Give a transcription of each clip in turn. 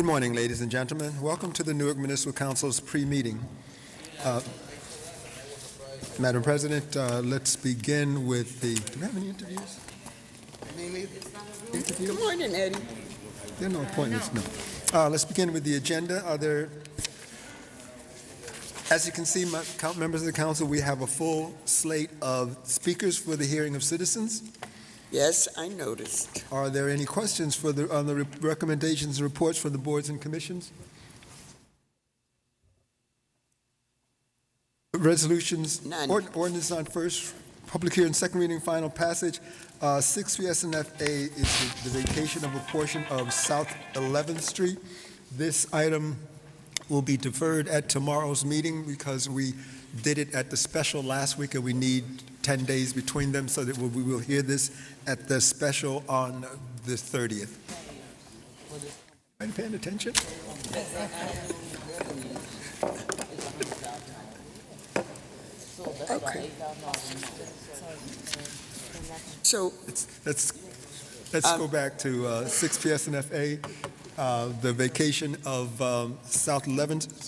Good morning, ladies and gentlemen. Welcome to the Newark Municipal Council's pre-meeting. Madam President, let's begin with the, do we have any interviews? Good morning, Eddie. There are no appointments, no. Let's begin with the agenda. Are there, as you can see, members of the council, we have a full slate of speakers for the hearing of citizens. Yes, I noticed. Are there any questions for on the recommendations and reports from the boards and commissions? Resolutions, None. Ordinance on first, public hearing, second reading, final passage. 6 PSNFA is the vacation of a portion of South 11th Street. This item will be deferred at tomorrow's meeting because we did it at the special last week and we need 10 days between them, so that we will hear this at the special on the 30th. Are you paying attention? Okay. So, Let's go back to 6 PSNFA, the vacation of South 11th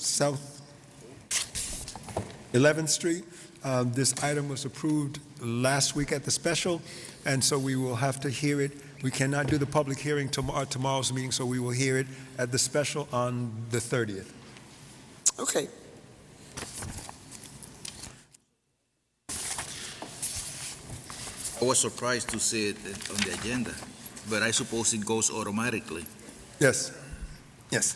Street. This item was approved last week at the special, and so we will have to hear it. We cannot do the public hearing tomorrow's meeting, so we will hear it at the special on the 30th. okay. I was surprised to see it on the agenda, but I suppose it goes automatically. Yes. Yes.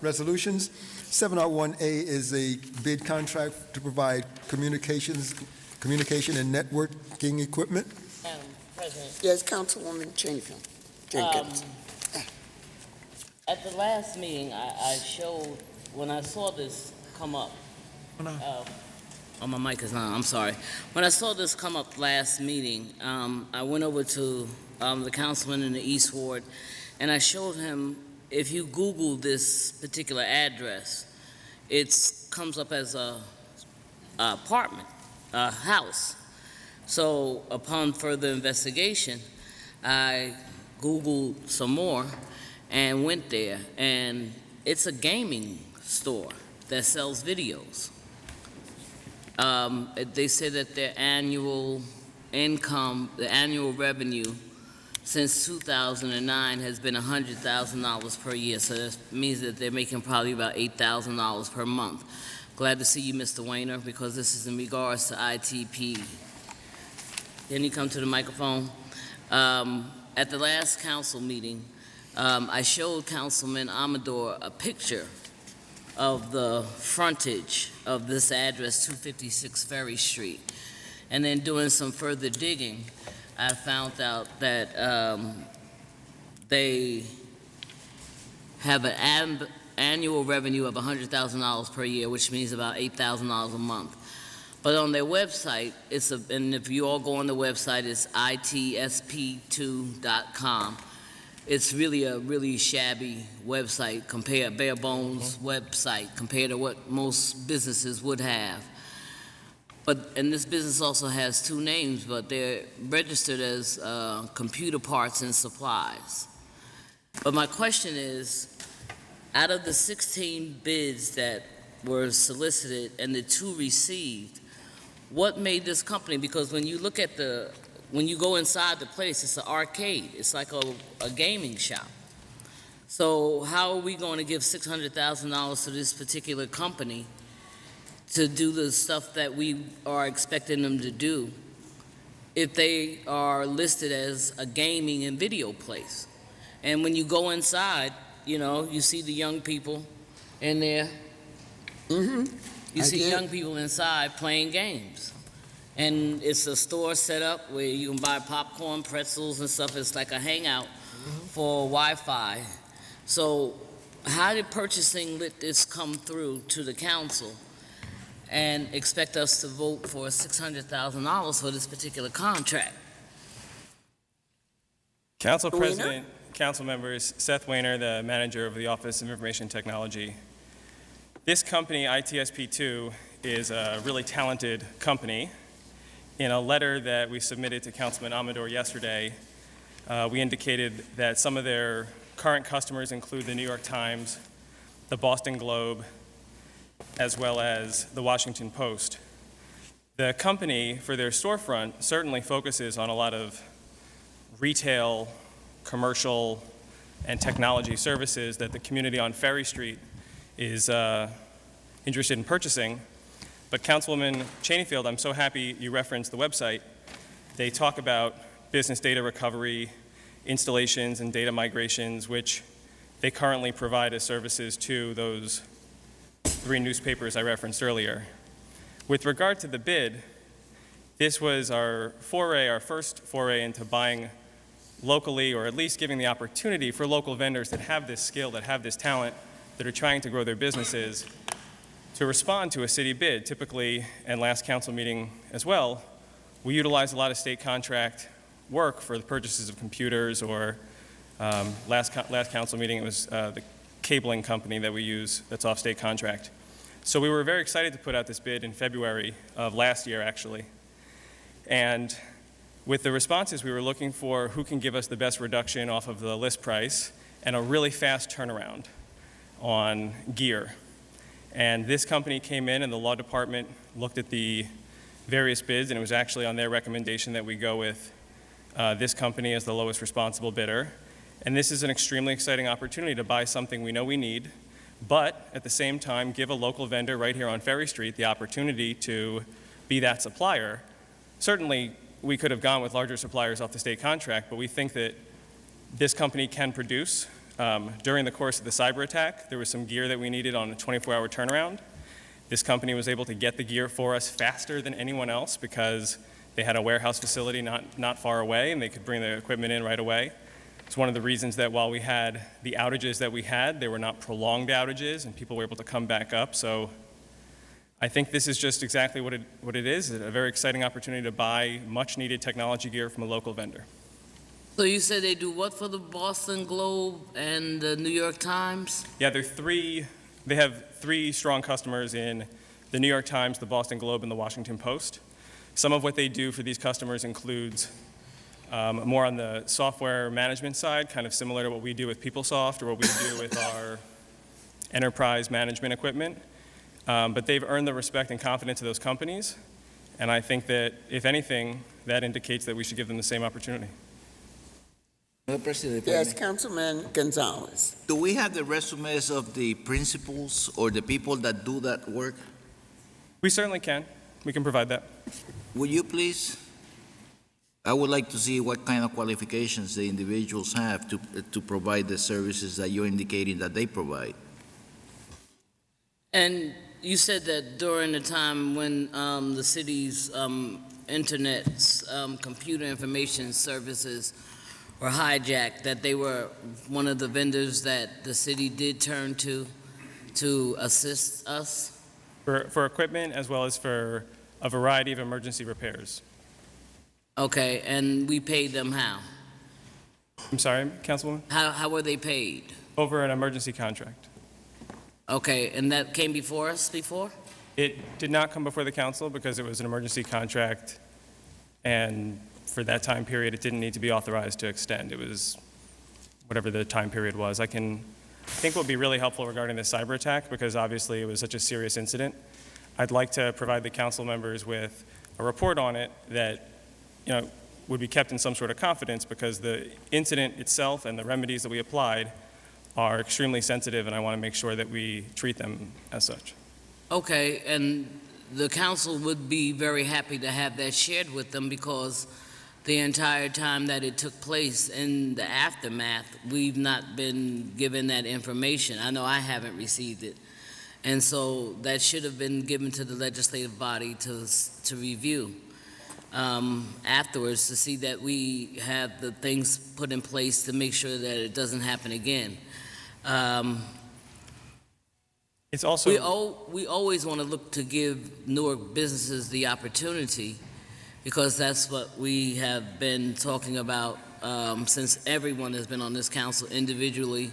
Resolutions. 701A is a bid contract to provide communication and networking equipment. Madam President, Yes, Councilwoman Jenkins. at the last meeting, I showed, when I saw this come up, oh, my mic is on, I'm sorry. When I saw this come up last meeting, I went over to the councilman in the East Ward, and I showed him, if you Google this particular address, it comes up as a apartment, a house. So upon further investigation, I Googled some more and went there, and it's a gaming store that sells videos. They say that their annual income, the annual revenue since 2009 has been $100,000 per year, so that means that they're making probably about $8,000 per month. Glad to see you, Mr. Weiner, because this is in regards to ITP. Can you come to the microphone? At the last council meeting, I showed Councilman Amador a picture of the frontage of this address, 256 Ferry Street. And then doing some further digging, I found out that they have an annual revenue of $100,000 per year, which means about $8,000 a month. But on their website, and if you all go on the website, it's itsp2.com. It's really a really shabby website, bare bones website compared to what most businesses would have. And this business also has two names, but they're registered as computer parts and supplies. But my question is, out of the 16 bids that were solicited and the 2 received, what made this company? Because when you look at when you go inside the place, it's an arcade. It's like a gaming shop. So how are we going to give $600,000 to this particular company to do the stuff that we are expecting them to do if they are listed as a gaming and video place? And when you go inside, you see the young people in there. Mm-hmm. You see young people inside playing games. And it's a store set up where you can buy popcorn, pretzels, and stuff. It's like a hangout for Wi-Fi. So how did purchasing let this come through to the council and expect us to vote for $600,000 for this particular contract? Council President, council members, Seth Weiner, the manager of the Office of Information Technology. This company, ITSP2, is a really talented company. In a letter that we submitted to Councilman Amador yesterday, we indicated that some of their current customers include the New York Times, the Boston Globe, as well as the Washington Post. The company, for their storefront, certainly focuses on a lot of retail, commercial, and technology services that the community on Ferry Street is interested in purchasing. But Councilwoman Cheneyfield, I'm so happy you referenced the website. They talk about business data recovery, installations, and data migrations, which they currently provide as services to those 3 newspapers I referenced earlier. With regard to the bid, this was our first foray into buying locally, or at least giving the opportunity for local vendors that have this skill, that have this talent, that are trying to grow their businesses, to respond to a city bid. Typically, and last council meeting as well, we utilize a lot of state contract work for the purchases of computers, or last council meeting, it was the cabling company that we use that's off state contract. So we were very excited to put out this bid in February of last year, actually. And with the responses, we were looking for who can give us the best reduction off of the list price and a really fast turnaround on gear. And this company came in, and the law department looked at the various bids, and it was actually on their recommendation that we go with this company as the lowest responsible bidder. And this is an extremely exciting opportunity to buy something we know we need, but at the same time give a local vendor right here on Ferry Street the opportunity to be that supplier. Certainly, we could have gone with larger suppliers off the state contract, but we think that this company can produce. During the course of the cyber attack, there was some gear that we needed on a 24-hour turnaround. This company was able to get the gear for us faster than anyone else because they had a warehouse facility not far away, and they could bring the equipment in right away. It's one of the reasons that while we had the outages that we had, they were not prolonged outages, and people were able to come back up. So I think this is just exactly what it is, a very exciting opportunity to buy much-needed technology gear from a local vendor. So you said they do what for the Boston Globe and the New York Times? Yeah, they have 3 strong customers in the New York Times, the Boston Globe, and the Washington Post. Some of what they do for these customers includes more on the software management side, kind of similar to what we do with PeopleSoft or what we do with our enterprise management equipment. But they've earned the respect and confidence of those companies, and I think that, if anything, that indicates that we should give them the same opportunity. Yes, Councilman Gonzalez. Do we have the resumes of the principals or the people that do that work? We certainly can. We can provide that. Will you please? I would like to see what kind of qualifications the individuals have to provide the services that you're indicating that they provide. And you said that during the time when the city's internet's computer information services were hijacked, that they were one of the vendors that the city did turn to assist us? For equipment as well as for a variety of emergency repairs. Okay, and we paid them how? I'm sorry, Councilwoman? How were they paid? Over an emergency contract. Okay, and that came before us before? It did not come before the council because it was an emergency contract, and for that time period, it didn't need to be authorized to extend. It was whatever the time period was. I think what would be really helpful regarding the cyber attack, because obviously it was such a serious incident, I'd like to provide the council members with a report on it that would be kept in some sort of confidence, because the incident itself and the remedies that we applied are extremely sensitive, and I want to make sure that we treat them as such. Okay, and the council would be very happy to have that shared with them, because the entire time that it took place in the aftermath, we've not been given that information. I know I haven't received it. And so that should have been given to the legislative body to review afterwards, to see that we have the things put in place to make sure that it doesn't happen again. It's also we always want to look to give Newark businesses the opportunity, because that's what we have been talking about since everyone has been on this council individually.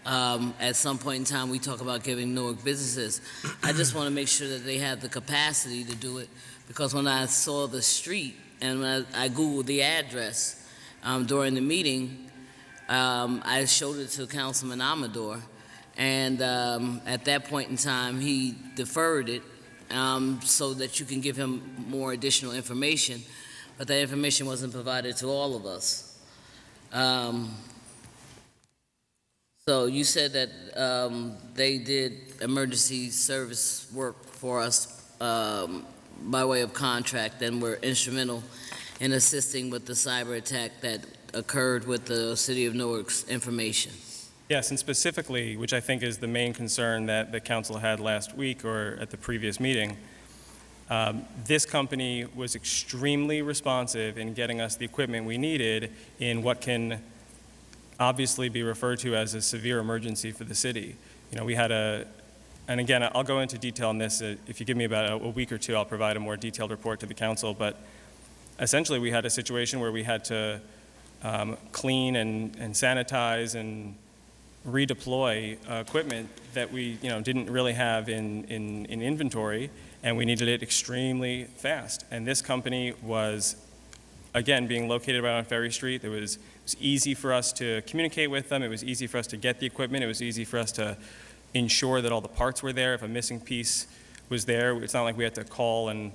At some point in time, we talk about giving Newark businesses. I just want to make sure that they have the capacity to do it, because when I saw the street and when I Googled the address during the meeting, I showed it to Councilman Amador, and at that point in time, he deferred it so that you can give him more additional information, but that information wasn't provided to all of us. So you said that they did emergency service work for us by way of contract and were instrumental in assisting with the cyber attack that occurred with the City of Newark's information. Yes, and specifically, which I think is the main concern that the council had last week or at the previous meeting, this company was extremely responsive in getting us the equipment we needed in what can obviously be referred to as a severe emergency for the city. You know, we had and again, I'll go into detail on this. If you give me about a week or two, I'll provide a more detailed report to the council, but essentially we had a situation where we had to clean and sanitize and redeploy equipment that we didn't really have in inventory, and we needed it extremely fast. And this company was, again, being located right on Ferry Street. It was easy for us to communicate with them. It was easy for us to get the equipment. It was easy for us to ensure that all the parts were there. If a missing piece was there, it's not like we had to call and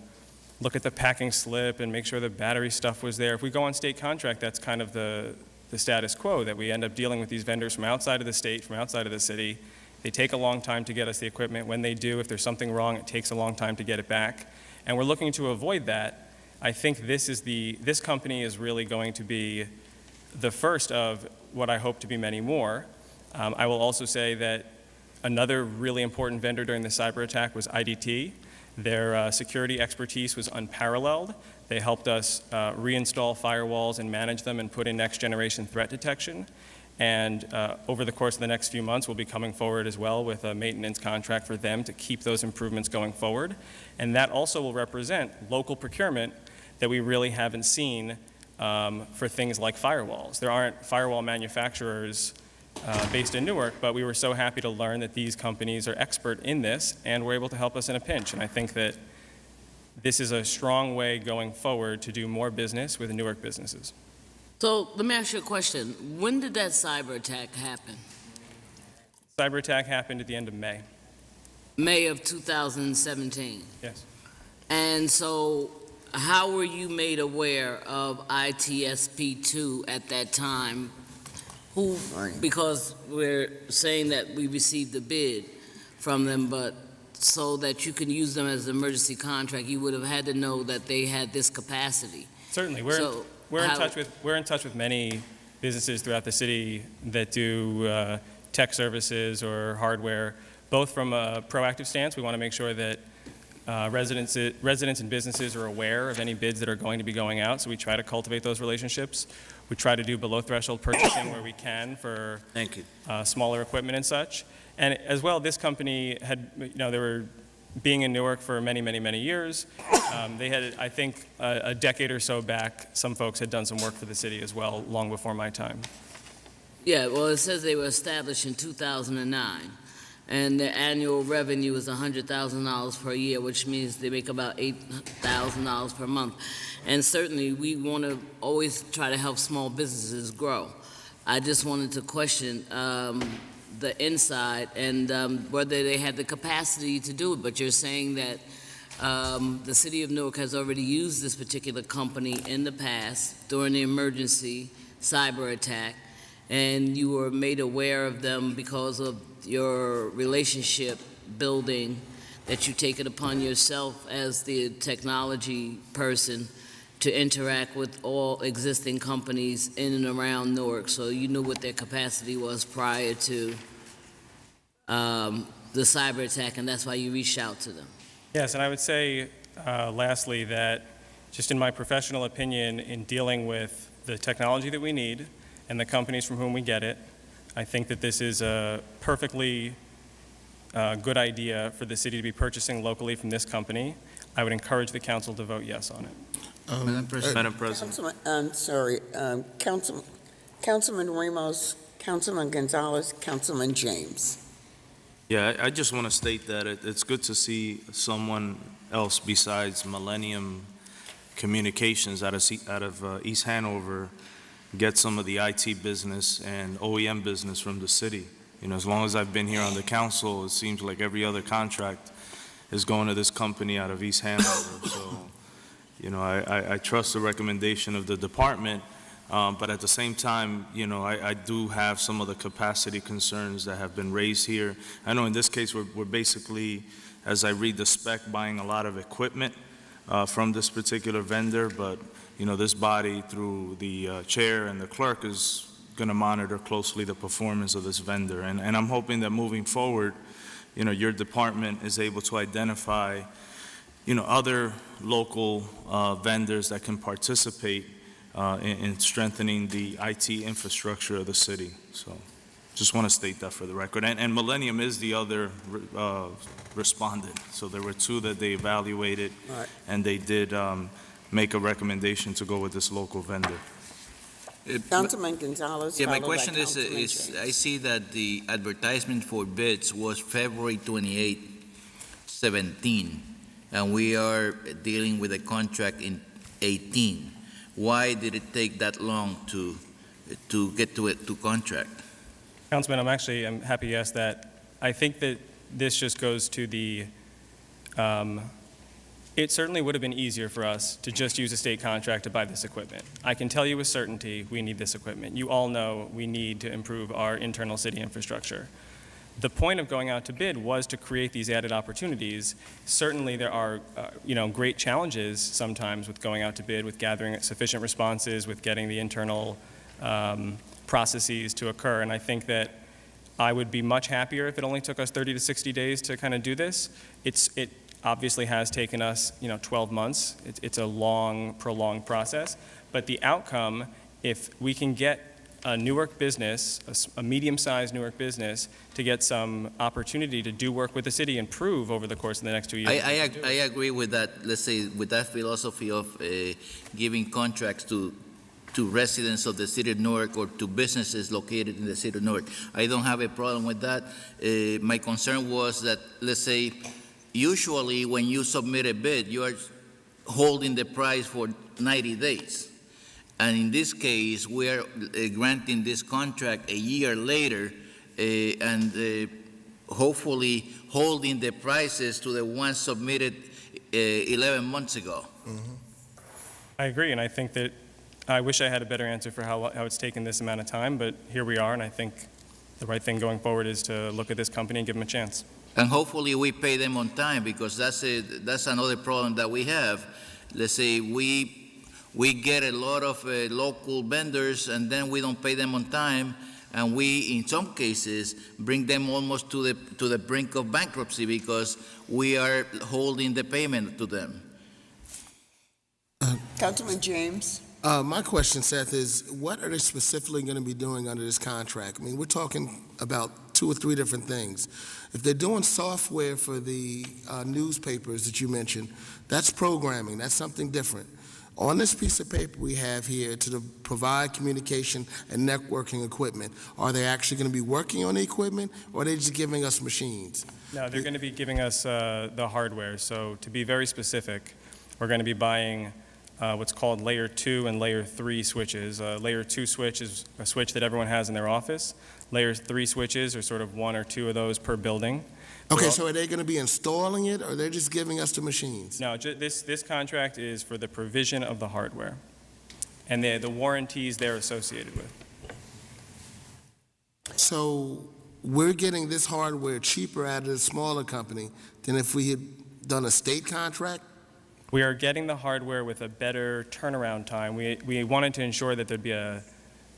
look at the packing slip and make sure the battery stuff was there. If we go on state contract, that's kind of the status quo, that we end up dealing with these vendors from outside of the state, from outside of the city. They take a long time to get us the equipment. When they do, if there's something wrong, it takes a long time to get it back. And we're looking to avoid that. I think this company is really going to be the first of what I hope to be many more. I will also say that another really important vendor during the cyber attack was IDT. Their security expertise was unparalleled. They helped us reinstall firewalls and manage them and put in next generation threat detection. And over the course of the next few months, we'll be coming forward as well with a maintenance contract for them to keep those improvements going forward. And that also will represent local procurement that we really haven't seen for things like firewalls. There aren't firewall manufacturers based in Newark, but we were so happy to learn that these companies are expert in this and were able to help us in a pinch. And I think that this is a strong way going forward to do more business with Newark businesses. So let me ask you a question. When did that cyber attack happen? Cyber attack happened at the end of May. May of 2017. Yes. And so how were you made aware of ITSP2 at that time? Because we're saying that we received a bid from them, but so that you can use them as an emergency contract, you would have had to know that they had this capacity. Certainly. We're in touch with many businesses throughout the city that do tech services or hardware, both from a proactive stance. We want to make sure that residents and businesses are aware of any bids that are going to be going out, so we try to cultivate those relationships. We try to do below threshold purchasing where we can for smaller equipment and such. And as well, this company had, they were being in Newark for many, many, many years. They had, I think, a decade or so back, some folks had done some work for the city as well, long before my time. Yeah, well, it says they were established in 2009, and their annual revenue is $100,000 per year, which means they make about $8,000 per month. And certainly, we want to always try to help small businesses grow. I just wanted to question the inside and whether they had the capacity to do it, but you're saying that the City of Newark has already used this particular company in the past during the emergency cyber attack, and you were made aware of them because of your relationship building, that you take it upon yourself as the technology person to interact with all existing companies in and around Newark, so you knew what their capacity was prior to the cyber attack, and that's why you reached out to them. Yes, and I would say, lastly, that just in my professional opinion, in dealing with the technology that we need and the companies from whom we get it, I think that this is a perfectly good idea for the city to be purchasing locally from this company. I would encourage the council to vote yes on it. Madam President. Councilman Ramos, Councilman Gonzalez, Councilman James. Yeah, I just want to state that it's good to see someone else besides Millennium Communications out of East Hanover get some of the IT business and OEM business from the city. You know, as long as I've been here on the council, it seems like every other contract is going to this company out of East Hanover. So, you know, I trust the recommendation of the department, but at the same time, you know, I do have some of the capacity concerns that have been raised here. I know in this case, we're basically, as I read the spec, buying a lot of equipment from this particular vendor, but, you know, this body, through the chair and the clerk, is going to monitor closely the performance of this vendor. And I'm hoping that moving forward, you know, your department is able to identify, you know, other local vendors that can participate in strengthening the IT infrastructure of the city. So just want to state that for the record. And Millennium is the other respondent. So there were two that they evaluated, Right. and they did make a recommendation to go with this local vendor. Councilman Gonzalez, Yeah, my followed by question is, Councilman James. I see that the advertisement for bids was February 28, 17, and we are dealing with a contract in 18. Why did it take that long to get to contract? Councilman, I'm happy you asked that. I think that this just goes to the, it certainly would have been easier for us to just use a state contract to buy this equipment. I can tell you with certainty we need this equipment. You all know we need to improve our internal city infrastructure. The point of going out to bid was to create these added opportunities. Certainly there are, great challenges sometimes with going out to bid, with gathering sufficient responses, with getting the internal processes to occur. And I think that I would be much happier if it only took us 30 to 60 days to kind of do this. It obviously has taken us, 12 months. It's a long, prolonged process. But the outcome, if we can get a Newark business, a medium-sized Newark business, to get some opportunity to do work with the city and prove over the course of the next 2 years. I agree with that, let's say, with that philosophy of giving contracts to residents of the city of Newark or to businesses located in the city of Newark. I don't have a problem with that. My concern was that, let's say, usually when you submit a bid, you are holding the price for 90 days. And in this case, we are granting this contract a year later and hopefully holding the prices to the ones submitted 11 months ago. Mm-hmm. I agree, and I think that I wish I had a better answer for how it's taken this amount of time, but here we are, and I think the right thing going forward is to look at this company and give them a chance. And hopefully we pay them on time, because that's another problem that we have. Let's say we get a lot of local vendors, and then we don't pay them on time, and we, in some cases, bring them almost to the brink of bankruptcy because we are holding the payment to them. Councilman James. My question, Seth, is what are they specifically going to be doing under this contract? I mean, we're talking about 2 or 3 different things. If they're doing software for the newspapers that you mentioned, that's programming. That's something different. On this piece of paper we have here to provide communication and networking equipment, are they actually going to be working on the equipment, or are they just giving us machines? No, they're going to be giving us the hardware. So to be very specific, we're going to be buying what's called Layer 2 and Layer 3 switches. Layer 2 switch is a switch that everyone has in their office. Layer 3 switches are sort of 1 or 2 of those per building. Okay, so are they going to be installing it, or they're just giving us the machines? No, this contract is for the provision of the hardware and the warranties they're associated with. So we're getting this hardware cheaper out of the smaller company than if we had done a state contract? We are getting the hardware with a better turnaround time. We wanted to ensure that there'd be a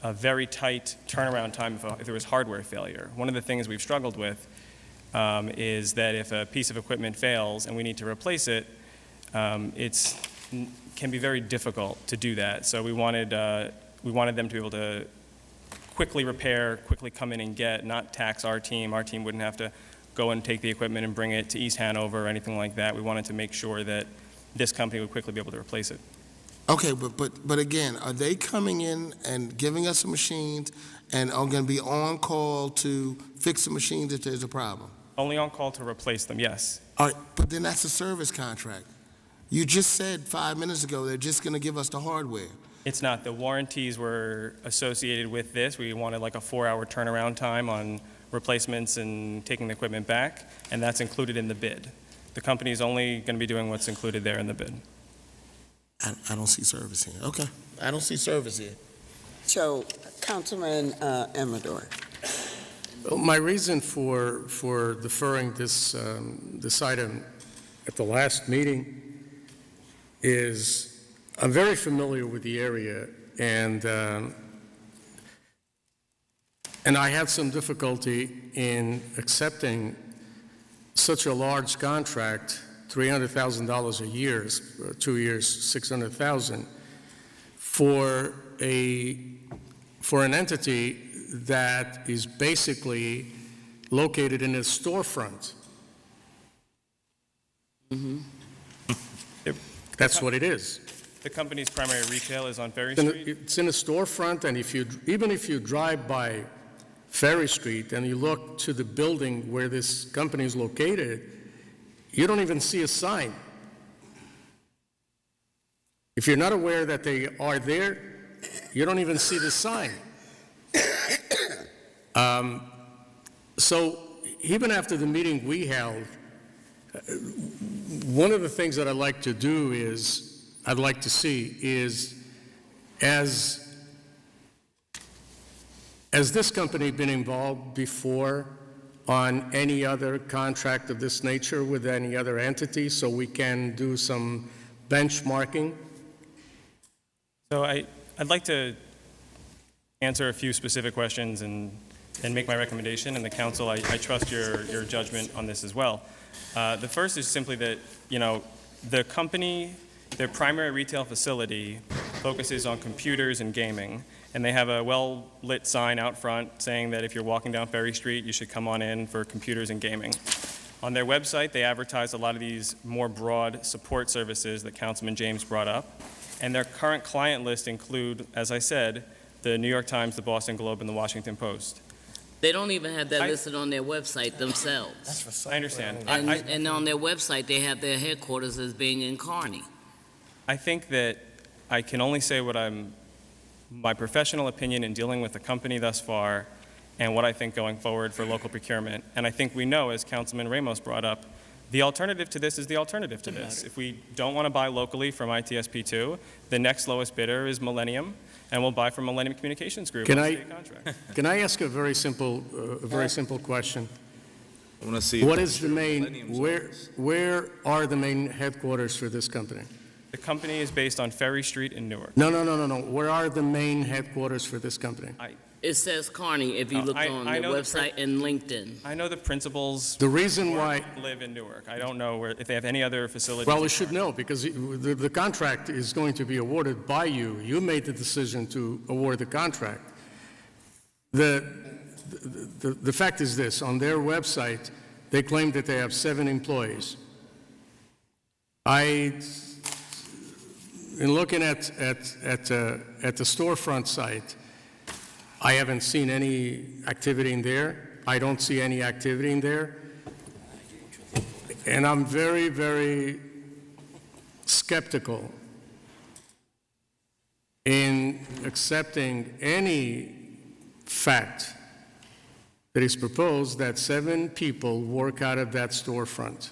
very tight turnaround time if there was hardware failure. One of the things we've struggled with is that if a piece of equipment fails and we need to replace it, it can be very difficult to do that. So we wanted them to be able to quickly repair, quickly come in and get, not tax our team. Our team wouldn't have to go and take the equipment and bring it to East Hanover or anything like that. We wanted to make sure that this company would quickly be able to replace it. Okay, but again, are they coming in and giving us the machines and are going to be on call to fix the machines if there's a problem? Only on call to replace them, yes. All right, but then that's a service contract. You just said 5 minutes ago they're just going to give us the hardware. It's not. The warranties were associated with this. We wanted like a 4-hour turnaround time on replacements and taking the equipment back, and that's included in the bid. The company is only going to be doing what's included there in the bid. I don't see service here. Okay, I don't see service here. So, Councilman Amador. Well, my reason for deferring this item at the last meeting is I'm very familiar with the area, and I had some difficulty in accepting such a large contract, $300,000 a year, 2 years, $600,000, for an entity that is basically located in a storefront. That's what it is. The company's primary retail is on Ferry Street. It's in a storefront, and even if you drive by Ferry Street and you look to the building where this company is located, you don't even see a sign. If you're not aware that they are there, you don't even see the sign. So even after the meeting we held, one of the things that I'd like to do is, I'd like to see is, has this company been involved before on any other contract of this nature with any other entity, so we can do some benchmarking? So I'd like to answer a few specific questions and make my recommendation, and the council, I trust your judgment on this as well. The first is simply that, the company, their primary retail facility focuses on computers and gaming, and they have a well-lit sign out front saying that if you're walking down Ferry Street, you should come on in for computers and gaming. On their website, they advertise a lot of these more broad support services that Councilman James brought up, and their current client list include, as I said, the New York Times, the Boston Globe, and the Washington Post. They don't even have that listed on their website themselves. I understand. And on their website, they have their headquarters as being in Kearney. I think that I can only say what my professional opinion in dealing with the company thus far and what I think going forward for local procurement. And I think we know, as Councilman Ramos brought up, the alternative to this is the alternative to this. If we don't want to buy locally from ITSP2, the next lowest bidder is Millennium, and we'll buy from Millennium Communications Group on a state contract. Can I ask a very simple question? I want to see. What is the where are the main headquarters for this company? The company is based on Ferry Street in Newark. No. Where are the main headquarters for this company? It says Kearney if you look on their website and LinkedIn. I know the principals The reason why, live in Newark. I don't know if they have any other facilities. well, we should know, because the contract is going to be awarded by you. You made the decision to award the contract. The fact is this: on their website, they claim that they have 7 employees. In looking at the storefront site, I haven't seen any activity in there. I don't see any activity in there. And I'm very, very skeptical in accepting any fact that is proposed that 7 people work out of that storefront.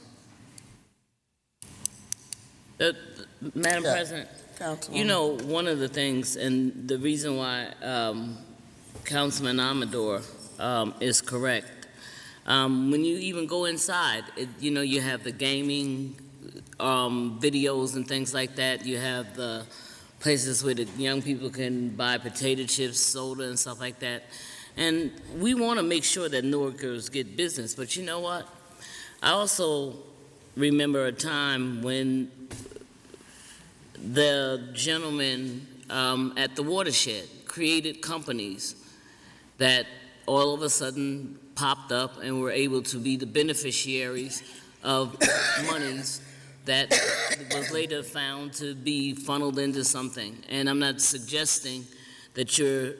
Madam President, Councilwoman. one of the things, and the reason why Councilman Amador is correct, when you even go inside, you have the gaming videos and things like that. You have the places where the young people can buy potato chips, soda, and stuff like that. And we want to make sure that Newarkers get business. But you know what? I also remember a time when the gentleman at the watershed created companies that all of a sudden popped up and were able to be the beneficiaries of monies that was later found to be funneled into something. And I'm not suggesting that you're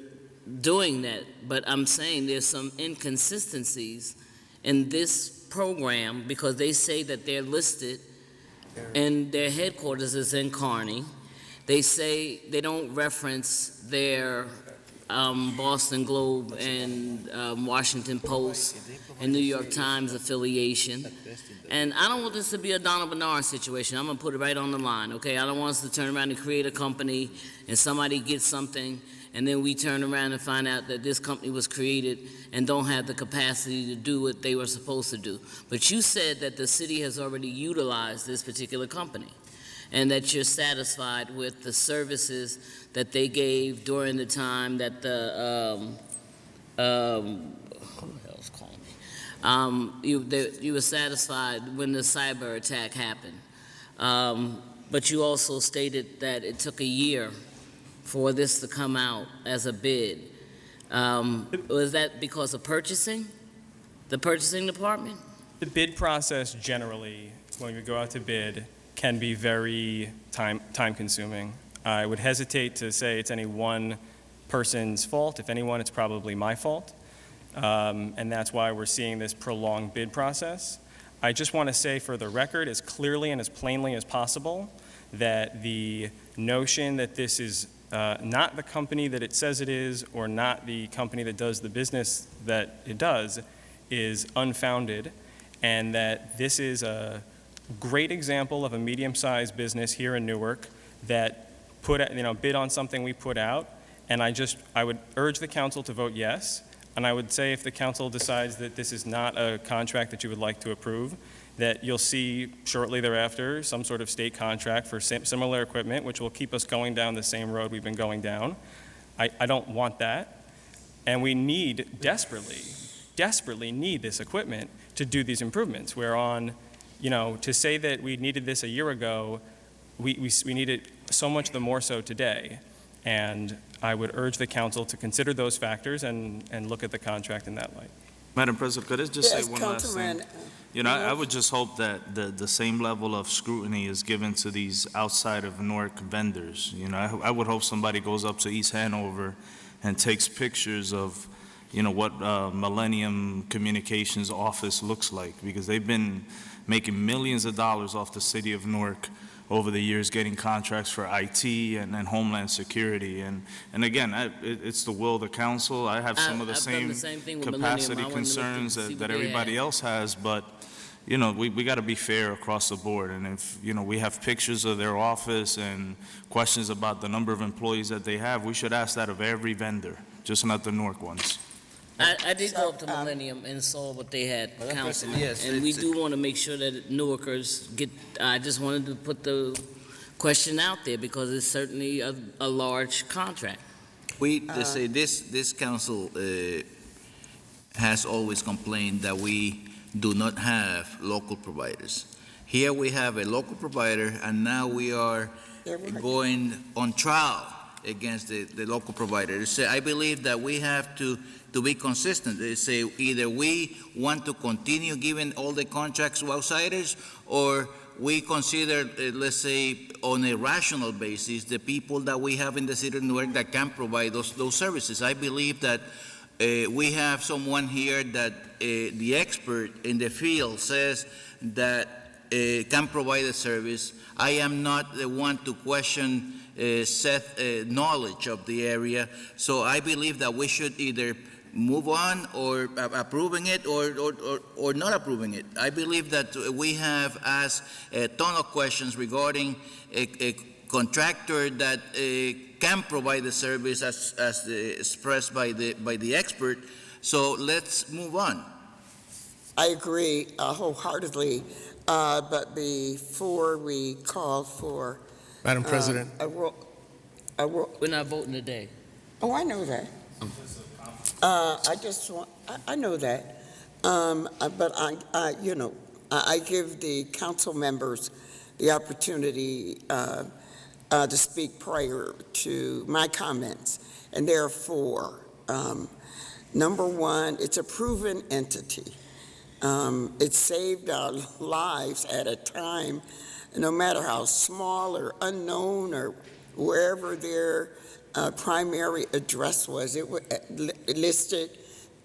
doing that, but I'm saying there's some inconsistencies in this program because they say that they're listed and their headquarters is in Kearney. They say they don't reference their Boston Globe and Washington Post and New York Times affiliation. And I don't want this to be a Donna Bernard situation. I'm going to put it right on the line, okay? I don't want us to turn around and create a company and somebody gets something and then we turn around and find out that this company was created and don't have the capacity to do what they were supposed to do. But you said that the city has already utilized this particular company and that you're satisfied with the services that they gave during the time that the, who the hell's calling me? You were satisfied when the cyber attack happened. But you also stated that it took a year for this to come out as a bid. Was that because of purchasing? The purchasing department? The bid process generally, when we go out to bid, can be very time-consuming. I would hesitate to say it's any one person's fault. If anyone, it's probably my fault. And that's why we're seeing this prolonged bid process. I just want to say for the record, as clearly and as plainly as possible, that the notion that this is not the company that it says it is or not the company that does the business that it does is unfounded, and that this is a great example of a medium-sized business here in Newark that bid on something we put out, and I would urge the council to vote yes, and I would say if the council decides that this is not a contract that you would like to approve, that you'll see shortly thereafter some sort of state contract for similar equipment, which will keep us going down the same road we've been going down. I don't want that, and we desperately need this equipment to do these improvements. We're on, to say that we needed this a year ago, we need it so much the more so today. And I would urge the council to consider those factors and look at the contract in that light. Madam President, could I just Yes, say one last thing? Councilman. I would just hope that the same level of scrutiny is given to these outside of Newark vendors. I would hope somebody goes up to East Hanover and takes pictures of, what Millennium Communications office looks like, because they've been making millions of dollars off the city of Newark over the years, getting contracts for IT and Homeland Security. And again, it's the will of the council. I have some of the same capacity concerns that everybody else has, but we got to be fair across the board. And if, we have pictures of their office and questions about the number of employees that they have, we should ask that of every vendor, just not the Newark ones. I did go up to Millennium and saw what they had, Councilman, and we do want to make sure that Newarkers get, I just wanted to put the question out there because it's certainly a large contract. Let's say this council has always complained that we do not have local providers. Here we have a local provider, and now we are going on trial against the local provider. So I believe that we have to be consistent. They say either we want to continue giving all the contracts to outsiders, or we consider, let's say, on a rational basis, the people that we have in the city of Newark that can provide those services. I believe that we have someone here that the expert in the field says that can provide a service. I am not the one to question Seth's knowledge of the area, so I believe that we should either move on or approving it or not approving it. I believe that we have asked a ton of questions regarding a contractor that can provide the service as expressed by the expert. So let's move on. I agree wholeheartedly, but before we call for Madam President. We're not voting today. Oh, I know that. I know that. But I give the council members the opportunity to speak prior to my comments, and therefore, number one, it's a proven entity. It saved our lives at a time, no matter how small or unknown or wherever their primary address was. It was listed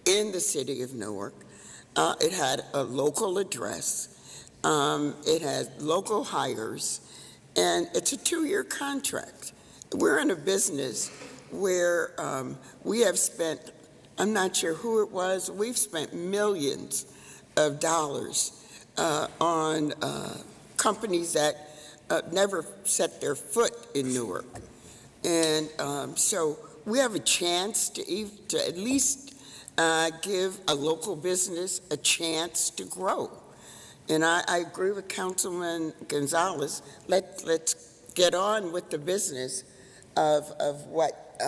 in the city of Newark. It had a local address. It had local hires. And it's a 2-year contract. We're in a business where we have spent, I'm not sure who it was, we've spent millions of dollars on companies that never set their foot in Newark. And so we have a chance to at least give a local business a chance to grow. And I agree with Councilman Gonzalez. Let's get on with the business of what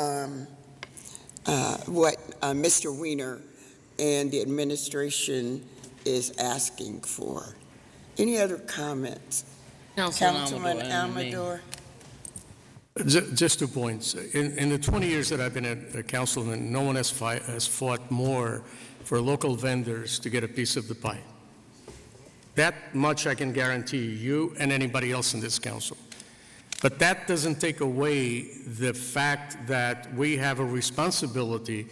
Mr. Weiner and the administration is asking for. Any other comments? Councilman Amador? Just 2 points. In the 20 years that I've been a councilman, no one has fought more for local vendors to get a piece of the pie. That much I can guarantee you and anybody else in this council. But that doesn't take away the fact that we have a responsibility,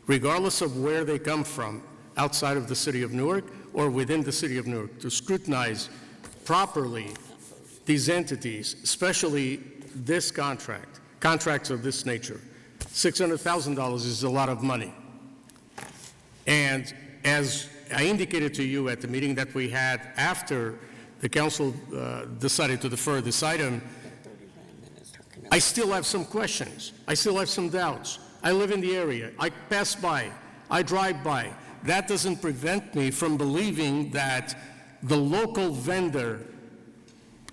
regardless of where they come from, outside of the city of Newark or within the city of Newark, to scrutinize properly these entities, especially this contracts of this nature. $600,000 is a lot of money. And as I indicated to you at the meeting that we had after the council decided to defer this item, I still have some questions. I still have some doubts. I live in the area. I pass by. I drive by. That doesn't prevent me from believing that the local vendor,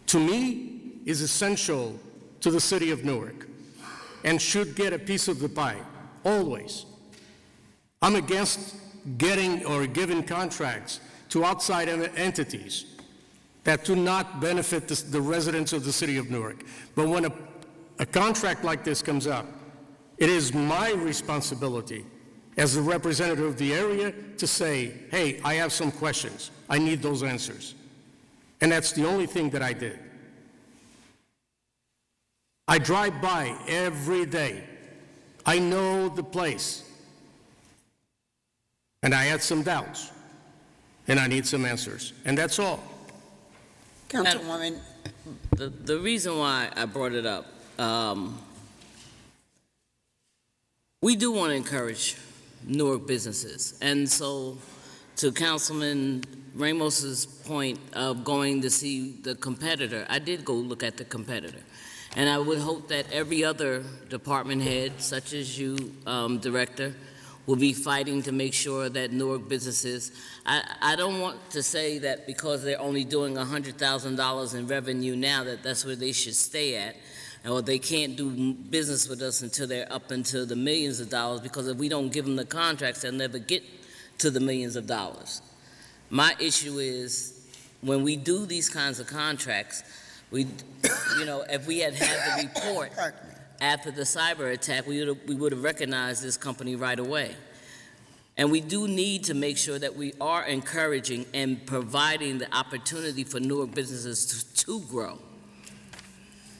to me, is essential to the city of Newark and should get a piece of the pie, always. I'm against getting or giving contracts to outside entities that do not benefit the residents of the city of Newark. But when a contract like this comes up, it is my responsibility as the representative of the area to say, hey, I have some questions. I need those answers. And that's the only thing that I did. I drive by every day. I know the place. And I had some doubts. And I need some answers. And that's all. Councilwoman. The reason why I brought it up, we do want to encourage Newark businesses. And so to Councilman Ramos's point of going to see the competitor, I did go look at the competitor. And I would hope that every other department head, such as you, Director, will be fighting to make sure that Newark businesses, I don't want to say that because they're only doing $100,000 in revenue now that that's where they should stay at, or they can't do business with us until they're up into the millions of dollars, because if we don't give them the contracts, they'll never get to the millions of dollars. My issue is when we do these kinds of contracts, if we had the report after the cyber attack, we would have recognized this company right away. And we do need to make sure that we are encouraging and providing the opportunity for Newark businesses to grow.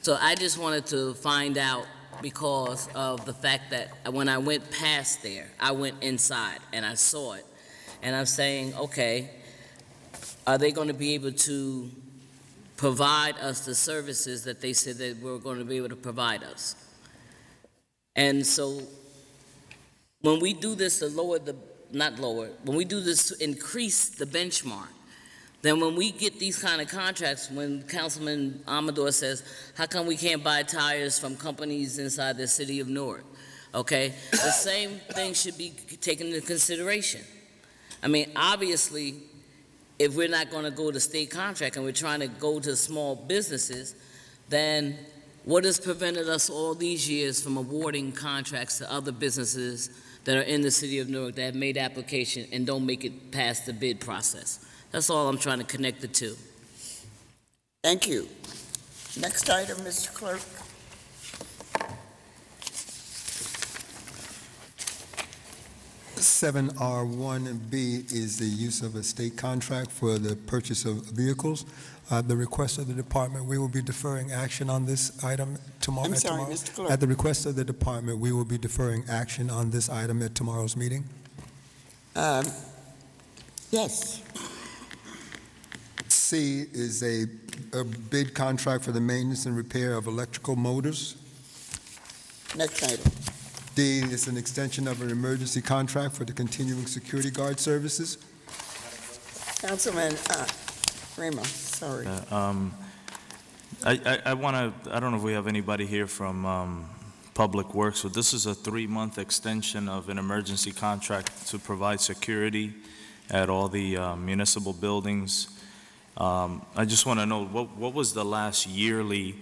So I just wanted to find out, because of the fact that when I went past there, I went inside and I saw it. And I'm saying, okay, are they going to be able to provide us the services that they said that we're going to be able to provide us? And so when we do this when we do this to increase the benchmark, then when we get these kind of contracts, when Councilman Amador says, how come we can't buy tires from companies inside the city of Newark? Okay, the same thing should be taken into consideration. I mean, obviously, if we're not going to go to state contract and we're trying to go to small businesses, then what has prevented us all these years from awarding contracts to other businesses that are in the city of Newark that have made application and don't make it past the bid process? That's all I'm trying to connect the two. Thank you. Next item, Mr. Clerk. Seven R1B is the use of a state contract for the purchase of vehicles. The request of the department, we will be deferring action on this item tomorrow. I'm sorry, Mr. Clerk. At the request of the department, we will be deferring action on this item at tomorrow's meeting. Yes. C is a bid contract for the maintenance and repair of electrical motors. Next item. D is an extension of an emergency contract for the continuing security guard services. Councilman Ramos, sorry. I want to, I don't know if we have anybody here from Public Works, but this is a 3-month extension of an emergency contract to provide security at all the municipal buildings. I just want to know, what was the last yearly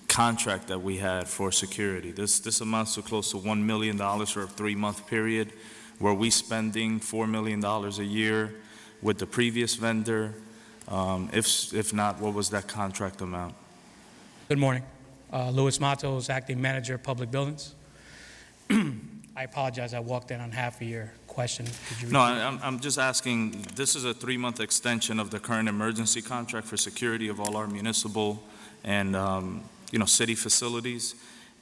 contract that we had for security? This amounts to close to $1 million for a 3-month period. Were we spending $4 million a year with the previous vendor? If not, what was that contract amount? Good morning. Louis Matos, Acting Manager of Public Buildings. I apologize, I walked in on half of your question. Could you No, repeat? I'm just asking, this is a 3-month extension of the current emergency contract for security of all our municipal and, city facilities.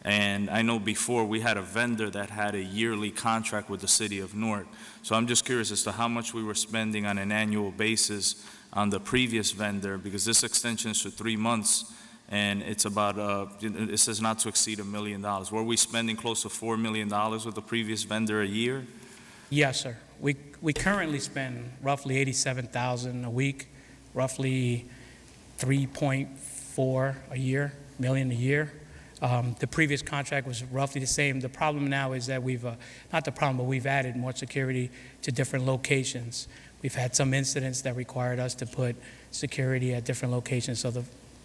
And I know before we had a vendor that had a yearly contract with the city of Newark. So I'm just curious as to how much we were spending on an annual basis on the previous vendor, because this extension is for 3 months. And it's about, it says not to exceed $1 million. Were we spending close to $4 million with the previous vendor a year? Yes, sir. We currently spend roughly $87,000 a week, roughly 3.4 million a year. The previous contract was roughly the same. The problem now is that not the problem, but we've added more security to different locations. We've had some incidents that required us to put security at different locations, so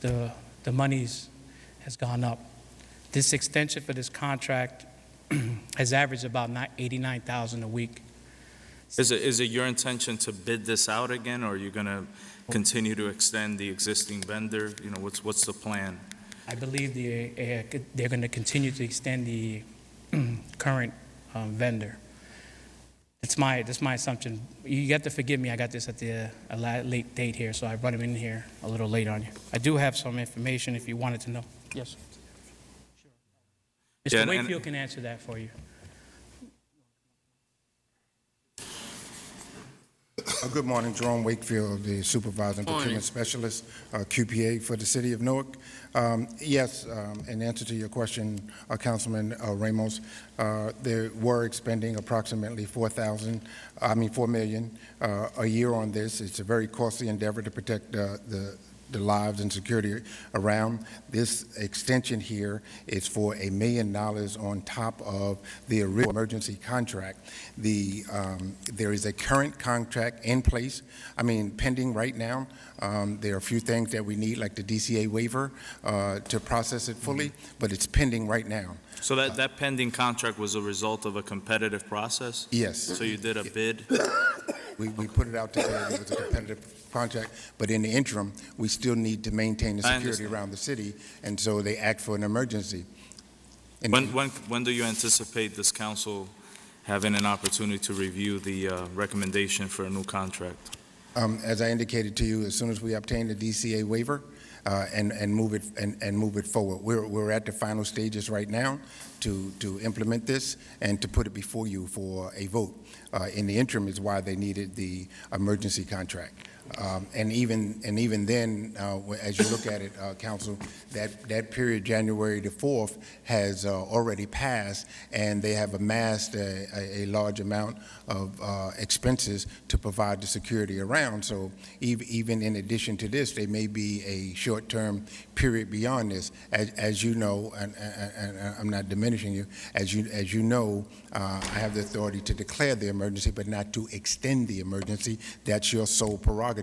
the monies has gone up. This extension for this contract has averaged about $89,000 a week. Is it your intention to bid this out again, or are you going to continue to extend the existing vendor? What's the plan? I believe they're going to continue to extend the current vendor. That's my assumption. You have to forgive me, I got this at a late date here, so I brought him in here a little late on you. I do have some information if you wanted to know. Yes. Sure. Yeah, Mr. Wakefield can answer that for you. Good morning, Jerome Wakefield, the Supervisor and Procurement Specialist, QPA for the City of Newark. Yes, in answer to your question, Councilman Ramos, they were expending approximately $4 million a year on this. It's a very costly endeavor to protect the lives and security around. This extension here is for $1 million on top of the original emergency contract. There is a current contract in place, pending right now. There are a few things that we need, like the DCA waiver, to process it fully, but it's pending right now. So that pending contract was a result of a competitive process? Yes. So you did a bid? We put it out to bid. It was a competitive contract, but in the interim, we still need to maintain the security around the city, and so they act for an emergency. And When do you anticipate this council having an opportunity to review the recommendation for a new contract? As I indicated to you, as soon as we obtain the DCA waiver and move it forward, we're at the final stages right now to implement this and to put it before you for a vote. In the interim is why they needed the emergency contract. And even then, as you look at it, Council, that period, January the 4th, has already passed, and they have amassed a large amount of expenses to provide the security around. So even in addition to this, there may be a short-term period beyond this. As you know, and I'm not diminishing you, as you know, I have the authority to declare the emergency, but not to extend the emergency. That's your sole prerogative.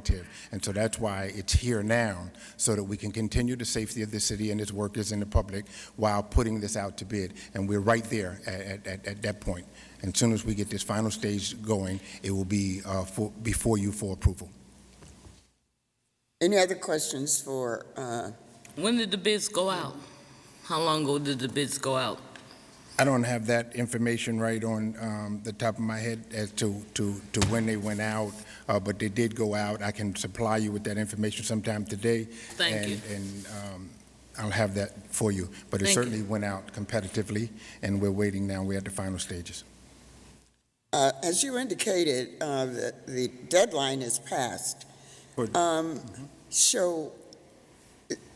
And so that's why it's here now, so that we can continue the safety of the city and its workers and the public while putting this out to bid. And we're right there at that point. And as soon as we get this final stage going, it will be before you for approval. Any other questions for? When did the bids go out? How long ago did the bids go out? I don't have that information right on the top of my head as to when they went out, but they did go out. I can supply you with that information sometime today. Thank you. And I'll have that for you. But it certainly went out competitively, and we're waiting now. We're at the final stages. As you indicated, the deadline is passed, So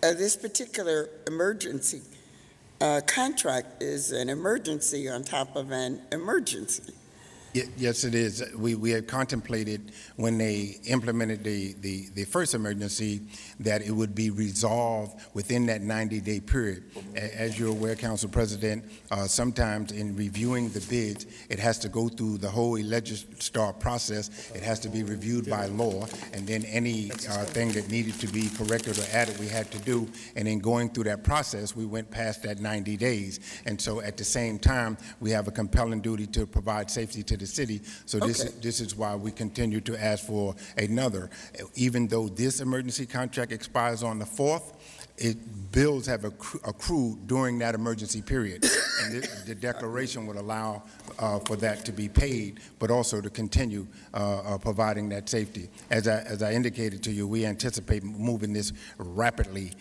this particular emergency contract is an emergency on top of an emergency. Yes, it is. We had contemplated when they implemented the first emergency that it would be resolved within that 90-day period. As you're aware, Council President, sometimes in reviewing the bids, it has to go through the whole legislature process. It has to be reviewed by law, and then any thing that needed to be corrected or added, we had to do. And in going through that process, we went past that 90 days. And so at the same time, we have a compelling duty to provide safety to the city. So this is why we continue to ask for another. Even though this emergency contract expires on the 4th, bills have accrued during that emergency period. And the declaration would allow for that to be paid, but also to continue providing that safety. As I indicated to you, we anticipate moving this rapidly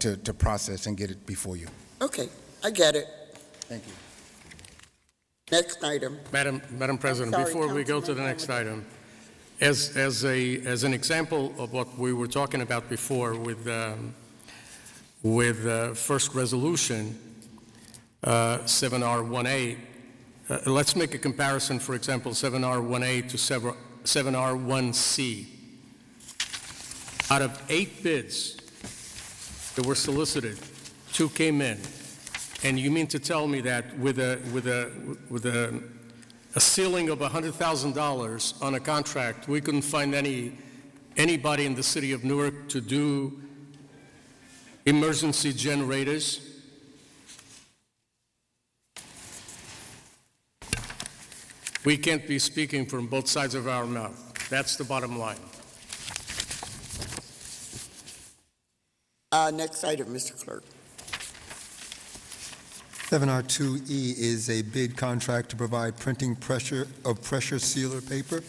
to process and get it before you. Okay, I get it. Thank you. Next item. Madam President, sorry, before we go to the next item, as an example of what we were talking about before with first resolution 7R1A, let's make a comparison. For example, 7R1A to 7R1C. Out of 8 bids that were solicited, 2 came in. And you mean to tell me that with a ceiling of $100,000 on a contract, we couldn't find anybody in the city of Newark to do emergency generators? We can't be speaking from both sides of our mouth. That's the bottom line. Next item, Mr. Clerk. 7R2E is a bid contract to provide printing pressure sealer paper.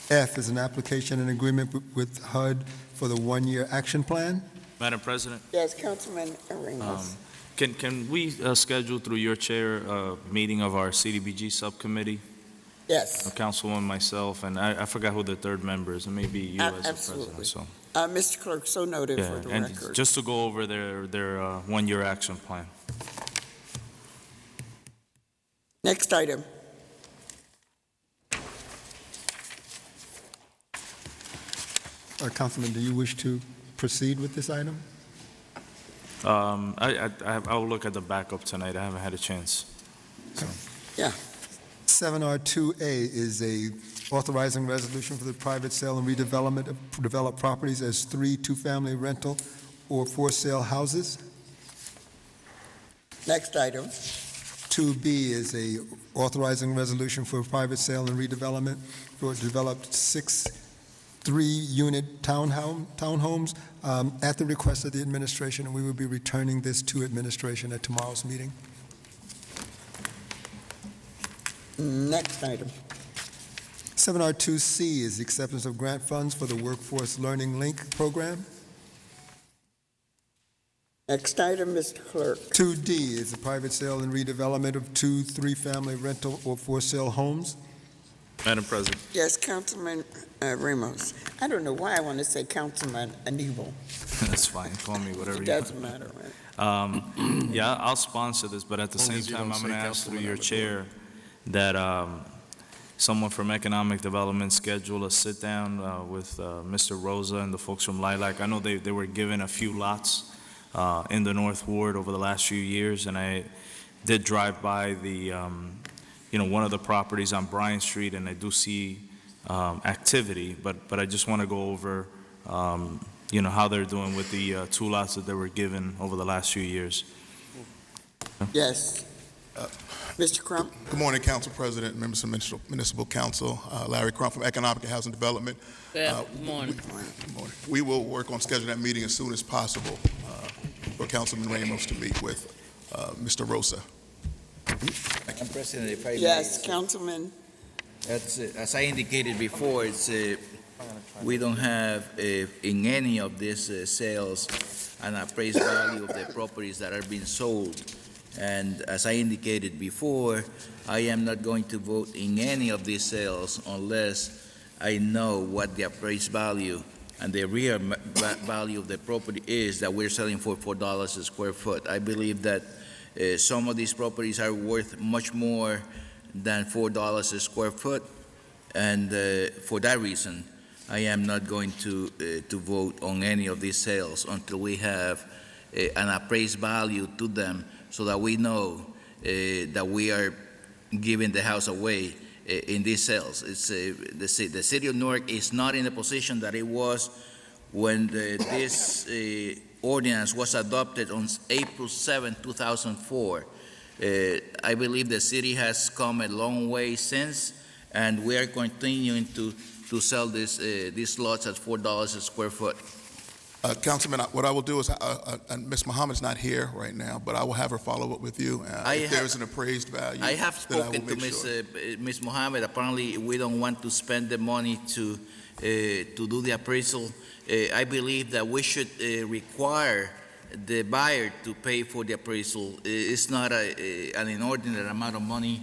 F is an application and agreement with HUD for the one-year action plan. Madam President, Yes, Councilman Ramos. can we schedule through your chair a meeting of our CDBG subcommittee? Yes, Councilwoman, myself, and I forgot who the third member is. It may be you as the absolutely. president. So Mr. Clerk, so noted for the and record. just to go over their one-year action plan. Next item. Councilman, do you wish to proceed with this item? I'll look at the backup tonight. I haven't had a chance. So. Yeah. 7R2A is a authorizing resolution for the private sale and redevelopment of developed properties as 3 two-family rental or for sale houses. Next item. 2B is a authorizing resolution for private sale and redevelopment for developed 6 3-unit townhomes at the request of the administration, and we will be returning this to administration at tomorrow's meeting. Next item. 7R2C is the acceptance of grant funds for the Workforce Learning Link program. Next item, Mr. Clerk. 2D is the private sale and redevelopment of 2 3-family rental or for sale homes. Madam President. Yes, Councilman Ramos. I don't know why I want to say Councilman Anibal. That's fine. Call me whatever It you doesn't matter, right? Yeah, I'll sponsor this, but at the same time, I'm going to ask through your chair that someone from Economic Development schedule a sit-down with Mr. Rosa and the folks from Lilac. I know they were given a few lots in the North Ward over the last few years, and I did drive by the, one of the properties on Bryant Street, and I do see activity, but I just want to go over, how they're doing with the 2 lots that they were given over the last few years. Yes. Mr. Crump. Good morning, Council President, members of Municipal Council. Larry Crump from Economic and Housing Development. Good morning. Good morning. We will work on scheduling that meeting as soon as possible for Councilman Ramos to meet with Mr. Rosa. Madam President, if I may, Yes, Councilman. as I indicated before, we don't have in any of these sales an appraised value of the properties that are being sold. And as I indicated before, I am not going to vote in any of these sales unless I know what the appraised value and the real value of the property is that we're selling for $4 a square foot. I believe that some of these properties are worth much more than $4 a square foot, and for that reason, I am not going to vote on any of these sales until we have an appraised value to them, so that we know that we are giving the house away in these sales. It's the city of Newark is not in the position that it was when this ordinance was adopted on April 7, 2004. I believe the city has come a long way since, and we are continuing to sell these lots at $4 a square foot. Councilman, what I will do is, Ms. Muhammad's not here right now, but I will have her follow up with you. If there's an appraised value, I have then spoken will to make sure. Ms. Muhammad. Apparently, we don't want to spend the money to do the appraisal. I believe that we should require the buyer to pay for the appraisal. It's not an inordinate amount of money,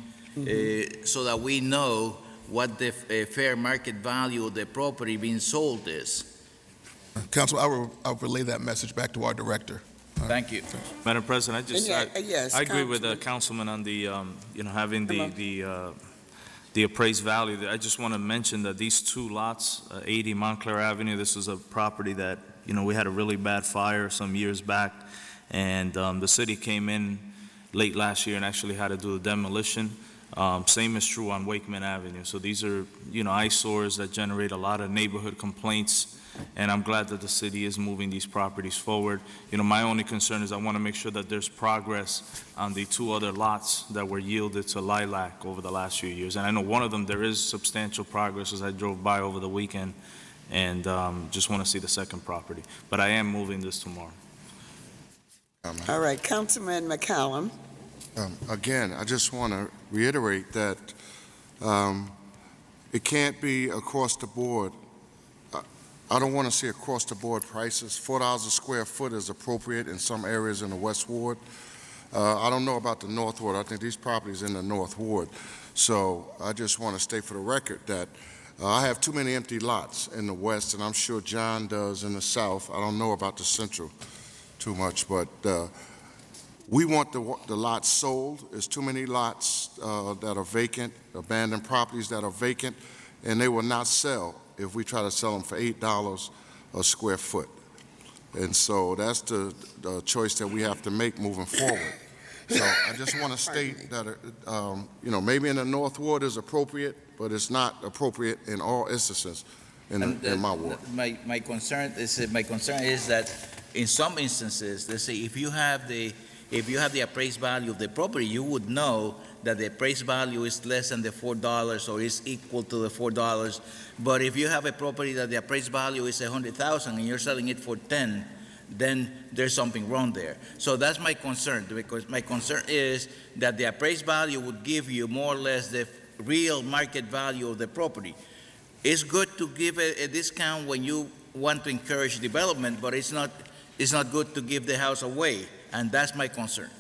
so that we know what the fair market value of the property being sold is. Council, I'll relay that message back to our director. Thank you. Madam President, Yes, I agree with the Councilman. councilman on the, having the appraised value. I just want to mention that these two lots, 80 Montclair Avenue, this is a property that, we had a really bad fire some years back, and the city came in late last year and actually had to do a demolition. Same is true on Wakeman Avenue. So these are, eyesores that generate a lot of neighborhood complaints, and I'm glad that the city is moving these properties forward. My only concern is I want to make sure that there's progress on the two other lots that were yielded to Lilac over the last few years. And I know one of them, there is substantial progress as I drove by over the weekend, and just want to see the second property. But I am moving this tomorrow. All right, Councilman McCallum. Again, I just want to reiterate that it can't be across the board. I don't want to see across the board prices. $4 a square foot is appropriate in some areas in the West Ward. I don't know about the North Ward. I think these properties in the North Ward. So I just want to state for the record that I have too many empty lots in the West, and I'm sure John does in the South. I don't know about the Central too much, but we want the lots sold. There's too many lots that are vacant, abandoned properties that are vacant, and they will not sell if we try to sell them for $8 a square foot. And so that's the choice that we have to make moving forward. So I just want to state that, maybe in the North Ward is appropriate, but it's not appropriate in all instances in my ward. My concern is that in some instances, let's say if you have the appraised value of the property, you would know that the appraised value is less than the $4 or is equal to the $4. But if you have a property that the appraised value is $100,000 and you're selling it for $10, then there's something wrong there. So that's my concern, because my concern is that the appraised value would give you more or less the real market value of the property. It's good to give a discount when you want to encourage development, but it's not good to give the house away, and that's my concern.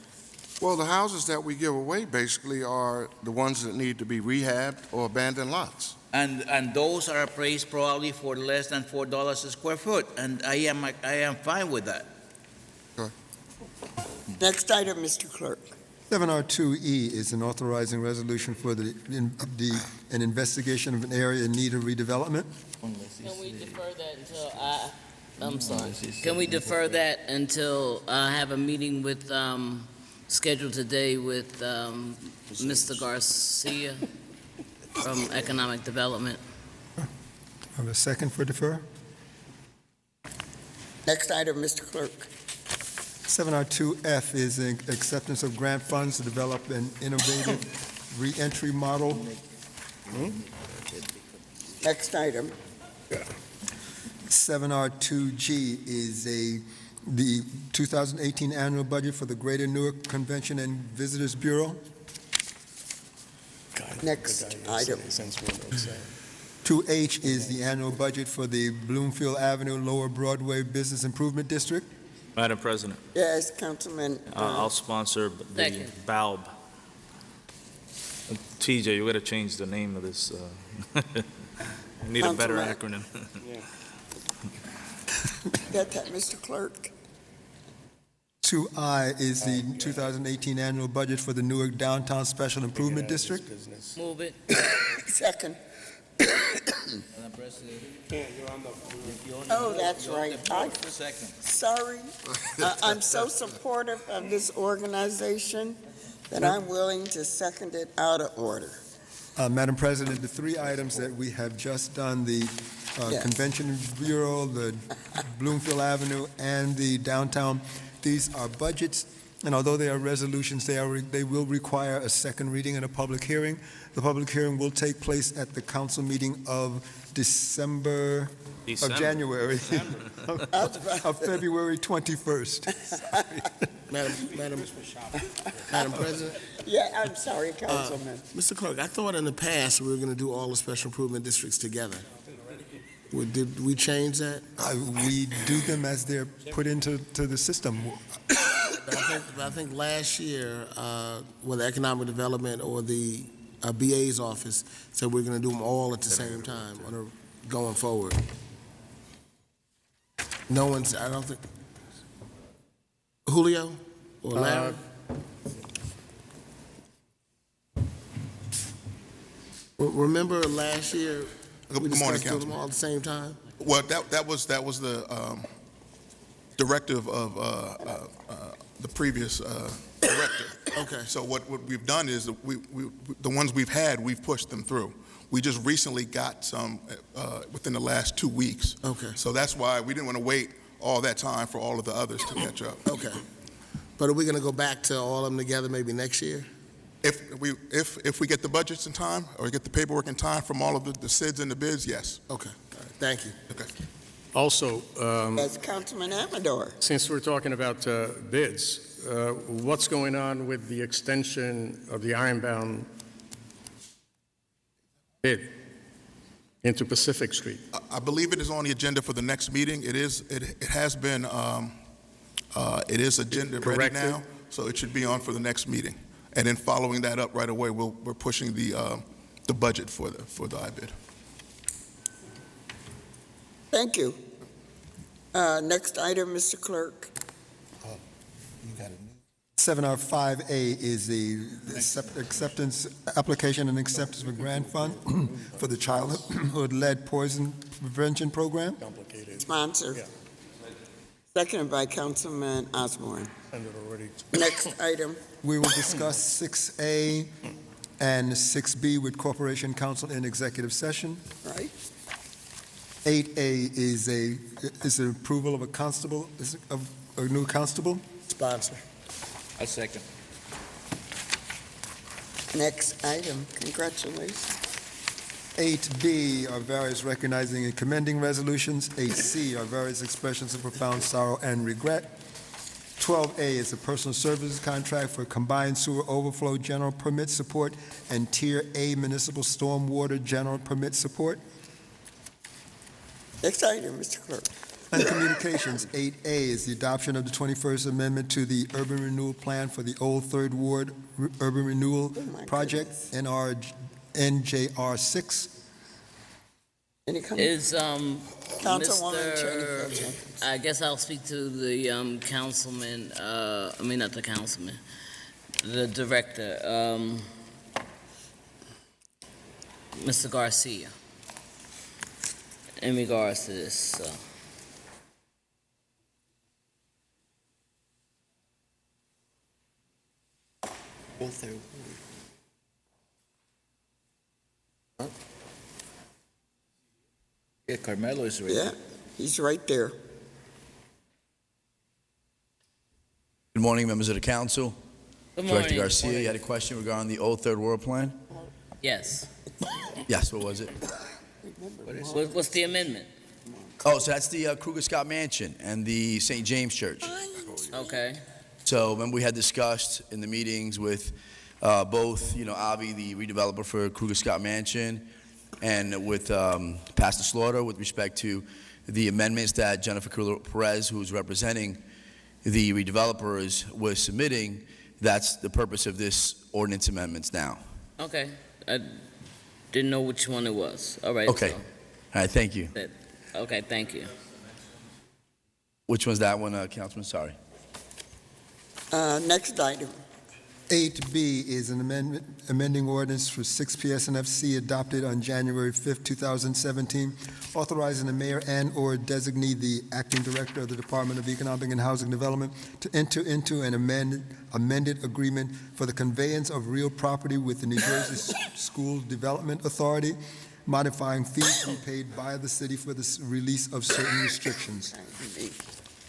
Well, the houses that we give away basically are the ones that need to be rehabbed or abandoned lots. And those are appraised probably for less than $4 a square foot, and I am fine with that. Okay. Next item, Mr. Clerk. 7R2E is an authorizing resolution for an investigation of an area in need of redevelopment. Can we defer that until I'm sorry. Can we defer that until I have a meeting with, scheduled today with Mr. Garcia from Economic Development? Have a second for defer? Next item, Mr. Clerk. 7R2F is an acceptance of grant funds to develop an innovative reentry model. Next item. 7R2G is the 2018 annual budget for the Greater Newark Convention and Visitors Bureau. Next item. 2H is the annual budget for the Bloomfield Avenue Lower Broadway Business Improvement District. Madam President, Yes, Councilman. I'll sponsor the Second. BALB. TJ, you got to change the name of this. Need a better Councilman. acronym. Got that, Mr. Clerk? 2I is the 2018 annual budget for the Newark Downtown Special Improvement District. Move it. Second. Madam President. Oh, that's right. Second. Sorry. I'm so supportive of this organization that I'm willing to second it out of order. Madam President, the three items that we have just done, the Yes. Convention Bureau, the Bloomfield Avenue, and the downtown, these are budgets, and although they are resolutions, they will require a second reading and a public hearing. The public hearing will take place at the council meeting of January, of February 21st. Madam President, Yeah, I'm sorry, Councilman. Mr. Clerk, I thought in the past we were going to do all the special improvement districts together. Did we change that? We do them as they're put into the system. But I think last year, whether economic development or the BA's office said we're going to do them all at the same time going forward. No one's, I don't think, Julio or Larry? Remember last year, we Good morning, discussed doing them Councilman. all at the same time? Well, that was the directive of the previous director. Okay. So what we've done is the ones we've had, we've pushed them through. We just recently got some within the last 2 weeks. Okay. So that's why we didn't want to wait all that time for all of the others to catch up. Okay. But are we going to go back to all of them together maybe next year? If we get the budgets in time or get the paperwork in time from all of the SIDs and the bids, yes. Okay. All right. Thank you. Okay. Also, That's Councilman Amador. since we're talking about bids, what's going on with the extension of the Ironbound bid into Pacific Street? I believe it is on the agenda for the next meeting. It has been, it is agenda ready Corrected? now, so it should be on for the next meeting. And then following that up right away, we're pushing the budget for the IBID. Thank you. Next item, Mr. Clerk. 7R5A is the acceptance, application and acceptance of a grant fund for the Childhood Lead Poison Prevention Program. Sponsor. Seconded by Councilman Osborne. Next item. We will discuss 6A and 6B with Corporation Counsel in executive session. Right. 8A is an approval of a constable, of a new constable. Sponsor. I second. Next item. Congratulations. 8B are various recognizing and commending resolutions. 8C are various expressions of profound sorrow and regret. 12A is a personal services contract for combined sewer overflow general permit support and Tier A municipal stormwater general permit support. Next item, Mr. Clerk. And communications, 8A is the adoption of the 21st Amendment to the Urban Renewal Plan for the Old Third Ward Urban Renewal my Project, NJR 6. Any comment? Is, Councilwoman Jennifer Mr. Jenkins. I guess I'll speak to the councilman, I mean, not the councilman, the director, Mr. Garcia, in regards to this, so. Yeah, Carmelo is ready. Yeah, he's right there. Good morning, members of the council. Good Director morning. Garcia, you had a question regarding the Old Third World Plan? Yes. Yes, what was it? What's the amendment? Oh, so that's the Kruger Scott Mansion and the St. James Church. Okay. So remember we had discussed in the meetings with both, Avi, the redeveloper for Kruger Scott Mansion, and with Pastor Slaughter with respect to the amendments that Jennifer Perez, who's representing the redevelopers, was submitting. That's the purpose of this ordinance amendments now. Okay. I didn't know which one it was. All right. Okay. so- All right, thank you. Okay, thank you. Which one's that one, Councilman? Sorry. Next item. 8B is an amending ordinance for 6 PSNFC adopted on January 5th, 2017, authorizing the mayor and/or designate the acting director of the Department of Economic and Housing Development to enter into an amended agreement for the conveyance of real property with the New Jersey School Development Authority, modifying fees to be paid by the city for the release of certain restrictions.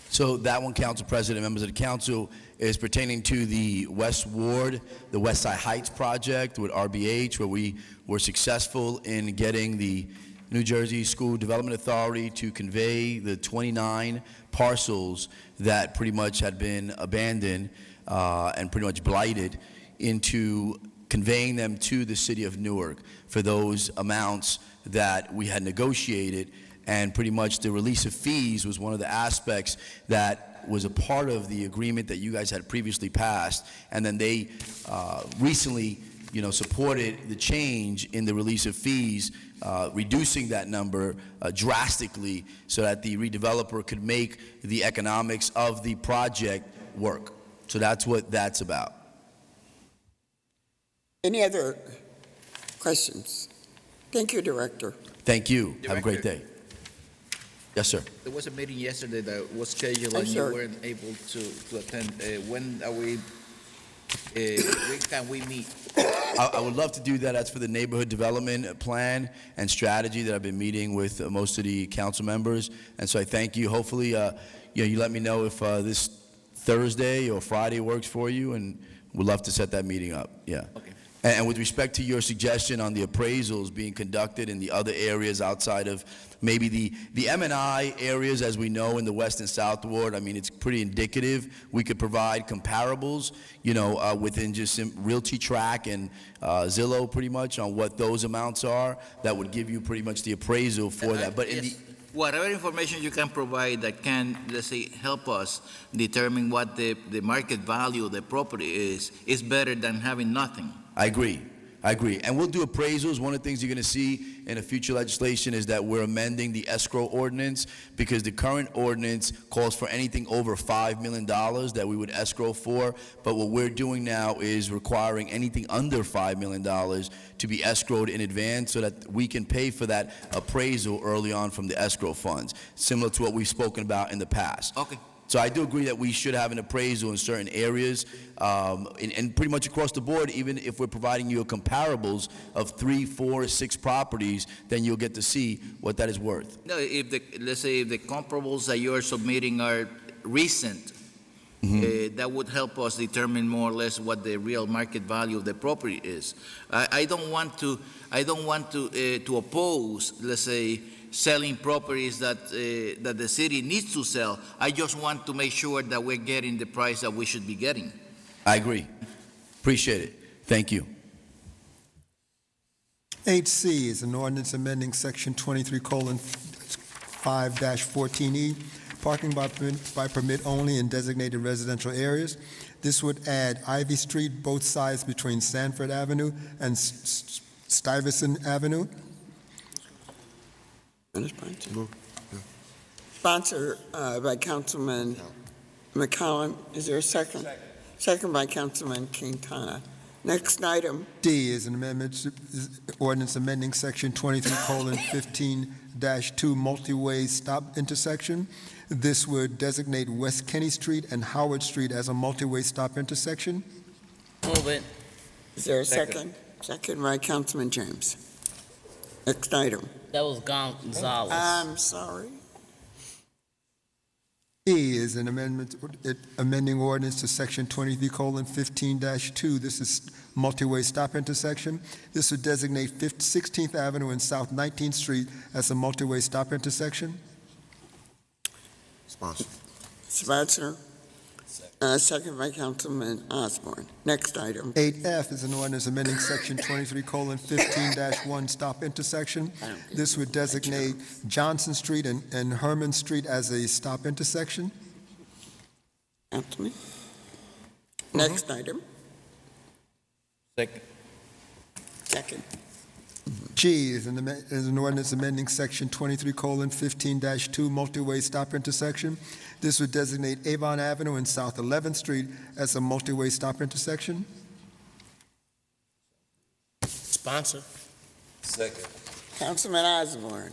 So that one, Council President, members of the council, is pertaining to the West Ward, the West Side Heights project with RBH, where we were successful in getting the New Jersey School Development Authority to convey the 29 parcels that pretty much had been abandoned and pretty much blighted into conveying them to the city of Newark for those amounts that we had negotiated. And pretty much the release of fees was one of the aspects that was a part of the agreement that you guys had previously passed. And then they recently, supported the change in the release of fees, reducing that number drastically so that the redeveloper could make the economics of the project work. So that's what that's about. Any other questions? Thank you, Director. Thank you. Have a great day. Yes, sir. There was a meeting yesterday that was scheduled and you weren't able to attend. When can we meet? I would love to do that. That's for the neighborhood development plan and strategy that I've been meeting with most of the council members. And so I thank you. Hopefully, you let me know if this Thursday or Friday works for you, and we'd love to set that meeting up. Yeah. Okay. And with respect to your suggestion on the appraisals being conducted in the other areas outside of maybe the M&I areas, as we know in the West and South Ward, I mean, it's pretty indicative. We could provide comparables, within just Realty Track and Zillow pretty much on what those amounts are. That would give you pretty much the appraisal for that. But in whatever information you can provide that can, let's say, help us determine what the market value of the property is better than having nothing. I agree. And we'll do appraisals. One of the things you're going to see in a future legislation is that we're amending the escrow ordinance, because the current ordinance calls for anything over $5 million that we would escrow for. But what we're doing now is requiring anything under $5 million to be escrowed in advance so that we can pay for that appraisal early on from the escrow funds, similar to what we've spoken about in the past. Okay. So I do agree that we should have an appraisal in certain areas, and pretty much across the board. Even if we're providing you comparables of 3, 4, 6 properties, then you'll get to see what that is worth. No, let's say if the comparables that you are submitting are recent, that would help us determine more or less what the real market value of the property is. I don't want to oppose, let's say, selling properties that the city needs to sell. I just want to make sure that we're getting the price that we should be getting. I agree. Appreciate it. Thank you. 8C is an ordinance amending Section 23:5-14E, parking by permit only in designated residential areas. This would add Ivy Street, both sides between Sanford Avenue and Stuyvesant Avenue. Sponsored by Councilman McCollum. Is there a second? Second by Councilman Quintana. Next item. D is an amendment, ordinance amending Section 23:15-2 multi-way stop intersection. This would designate West Kenny Street and Howard Street as a multi-way stop intersection. Move it. Is there a second? Second by Councilman James. Next item. That was Gonzalez. I'm sorry. E is an amendment, amending ordinance to Section 23:15-2. This is multi-way stop intersection. This would designate 16th Avenue and South 19th Street as a multi-way stop intersection. Sponsor. Second by Councilman Osborne. Next item. 8F is an ordinance amending Section 23:15-1 stop intersection. This would designate Johnson Street and Herman Street as a stop intersection. Anthony. Next item. Second. Second. G is an ordinance amending Section 23:15-2 multi-way stop intersection. This would designate Avon Avenue and South 11th Street as a multi-way stop intersection. Sponsor. Second. Councilman Osborne.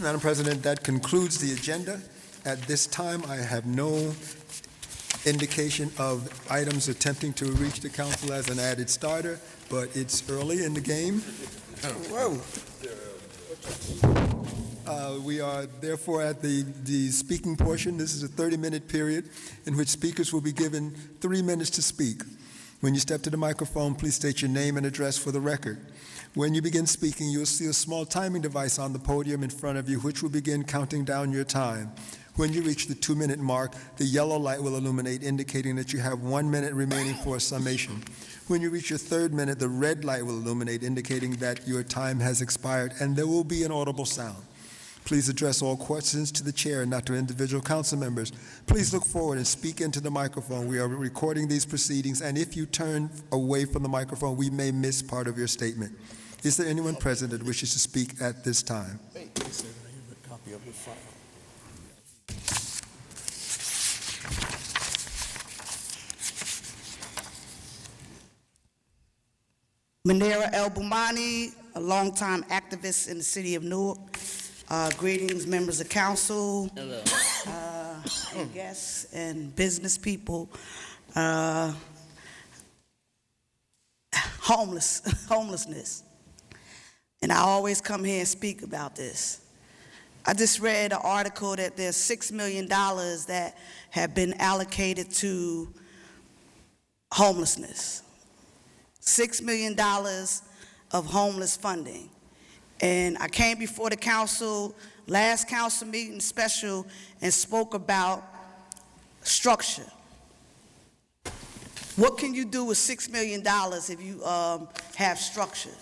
Madam President, that concludes the agenda. At this time, I have no indication of items attempting to reach the council as an added starter, but it's early in the game. Whoa. We are therefore at the speaking portion. This is a 30-minute period in which speakers will be given 3 minutes to speak. When you step to the microphone, please state your name and address for the record. When you begin speaking, you'll see a small timing device on the podium in front of you, which will begin counting down your time. When you reach the 2-minute mark, the yellow light will illuminate, indicating that you have 1 minute remaining for a summation. When you reach your 3rd minute, the red light will illuminate, indicating that your time has expired, and there will be an audible sound. Please address all questions to the chair and not to individual council members. Please look forward and speak into the microphone. We are recording these proceedings, and if you turn away from the microphone, we may miss part of your statement. Is there anyone present that wishes to speak at this time? Manera El Boumani, a longtime activist in the city of Newark. Greetings, members of council, Hello. and guests and business people. Homelessness. And I always come here and speak about this. I just read an article that there's $6 million that have been allocated to homelessness. $6 million of homeless funding. And I came before the council, last council meeting special, and spoke about structure. What can you do with $6 million if you have structure?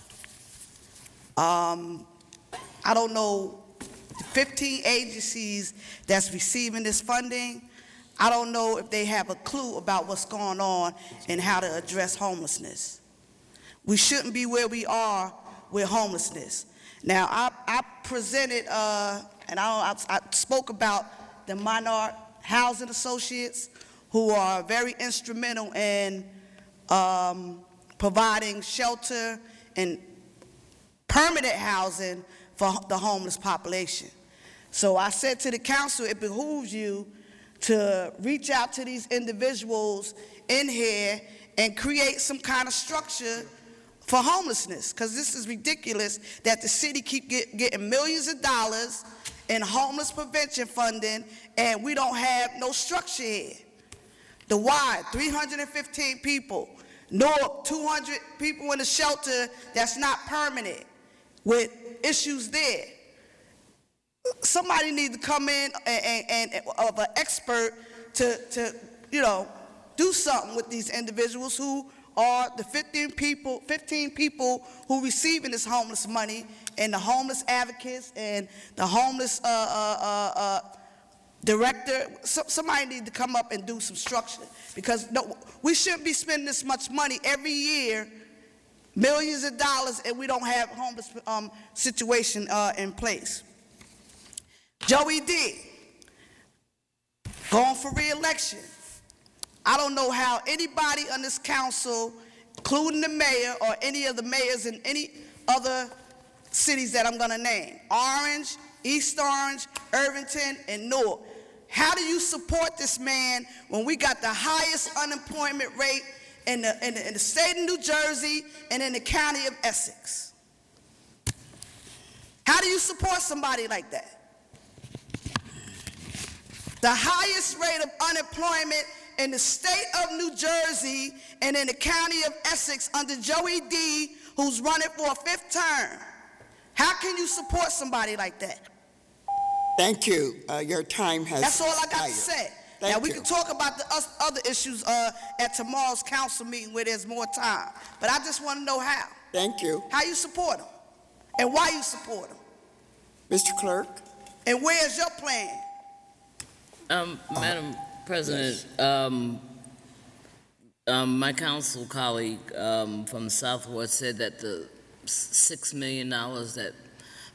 I don't know, the 15 agencies that's receiving this funding, I don't know if they have a clue about what's going on and how to address homelessness. We shouldn't be where we are with homelessness. Now, I presented, and I spoke about the Monarch Housing Associates, who are very instrumental in providing shelter and permanent housing for the homeless population. So I said to the council, it behooves you to reach out to these individuals in here and create some kind of structure for homelessness, because this is ridiculous that the city keep getting millions of dollars in homeless prevention funding and we don't have no structure here. The Y, 315 people. Newark, 200 people in a shelter that's not permanent with issues there. Somebody needs to come in and of an expert to do something with these individuals who are the 15 people who receiving this homeless money, and the homeless advocates and the homeless director. Somebody need to come up and do some structure, because we shouldn't be spending this much money every year, millions of dollars, and we don't have homeless situation in place. Joey D. going for re-election. I don't know how anybody on this council, including the mayor or any of the mayors in any other cities that I'm gonna name, Orange, East Orange, Irvington, and Newark, how do you support this man when we got the highest unemployment rate in the state of New Jersey and in the county of Essex? How do you support somebody like that? The highest rate of unemployment in the state of New Jersey and in the county of Essex under Joey D., who's running for a 5th term. How can you support somebody like that? Thank you. Your time has That's all I got expired. to say. Thank now, we you. can talk about the other issues at tomorrow's council meeting where there's more time. But I just want to know how. Thank you. How you support them and why you support them. Mr. Clerk? And where's your plan? Madam President, my council colleague from the South Ward said that the $6 million that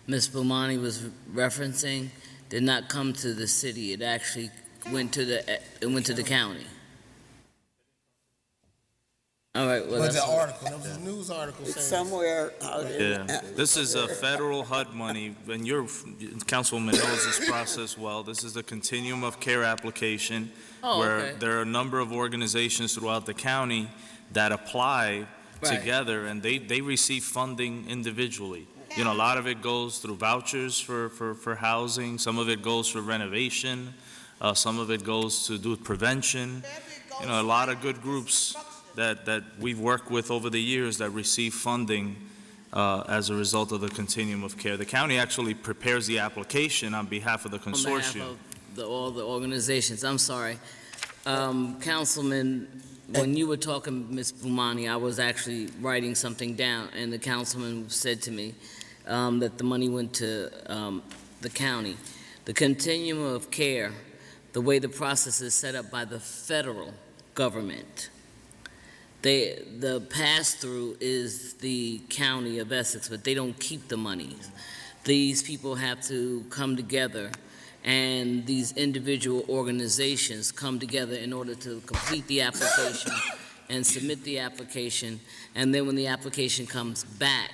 Ms. Bomani was referencing did not come to the city. It actually went to the county. All right, well, But that's... the article, there was a news article It's saying. somewhere out in... Yeah, this is a federal HUD money, and your councilwoman knows this process well. This is the continuum of care application, Oh, where okay. there are a number of organizations throughout the county that apply Right. together, and they receive funding individually. You know, a lot of it goes through vouchers for housing, some of it goes for renovation, some of it goes to do prevention. You know, a lot of good groups that we've worked with over the years that receive funding as a result of the continuum of care. The county actually prepares the application on behalf of the On behalf consortium. of all the organizations, I'm sorry. Councilman, when you were talking, Ms. Bomani, I was actually writing something down, and the councilman said to me that the money went to the county. The continuum of care, the way the process is set up by the federal government, the pass-through is the county of Essex, but they don't keep the money. These people have to come together, and these individual organizations come together in order to complete the application and submit the application, and then when the application comes back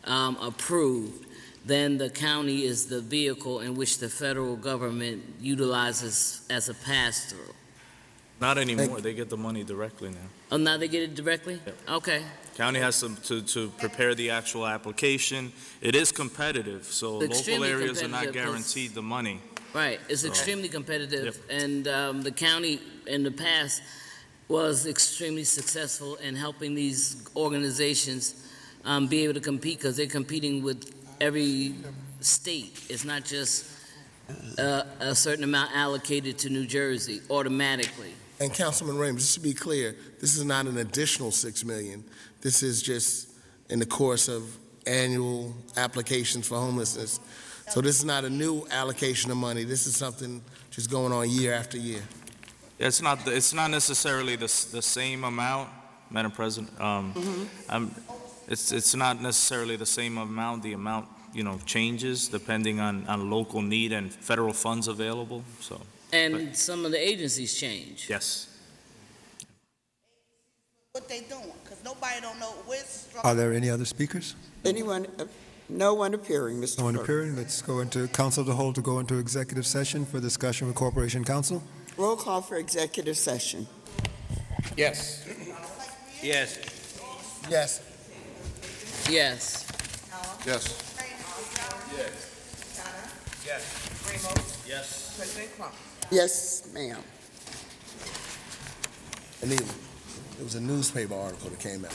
approved, then the county is the vehicle in which the federal government utilizes as a pass-through. Not anymore, they get the money directly now. Oh, now they get it directly? Yep. Okay. County has to prepare the actual application. It is competitive, so local Extremely areas are not competitive, 'cause- guaranteed the money. Right, it's So- extremely competitive, and the county in the past was extremely successful in helping these organizations be able to compete, because they're competing with every state. It's not just a certain amount allocated to New Jersey automatically. And Councilman Ramos, just to be clear, this is not an additional $6 million. This is just in the course of annual applications for homelessness. So this is not a new allocation of money. This is something just going on year after year. It's not necessarily the same amount, Madam President. It's not necessarily the same amount. The amount, changes depending on local need and federal funds available, so. And some of the agencies change. Yes. What they doing, because nobody don't know where's. Are there any other speakers? Anyone, no one appearing, Mr. No one Clerk. appearing. Let's go into council to hold to go into executive session for discussion with Corporation Council. Roll call for executive session. Yes. Yes. Yes. Yes. Yes. Yes, ma'am. Anita, there was a newspaper article that came out.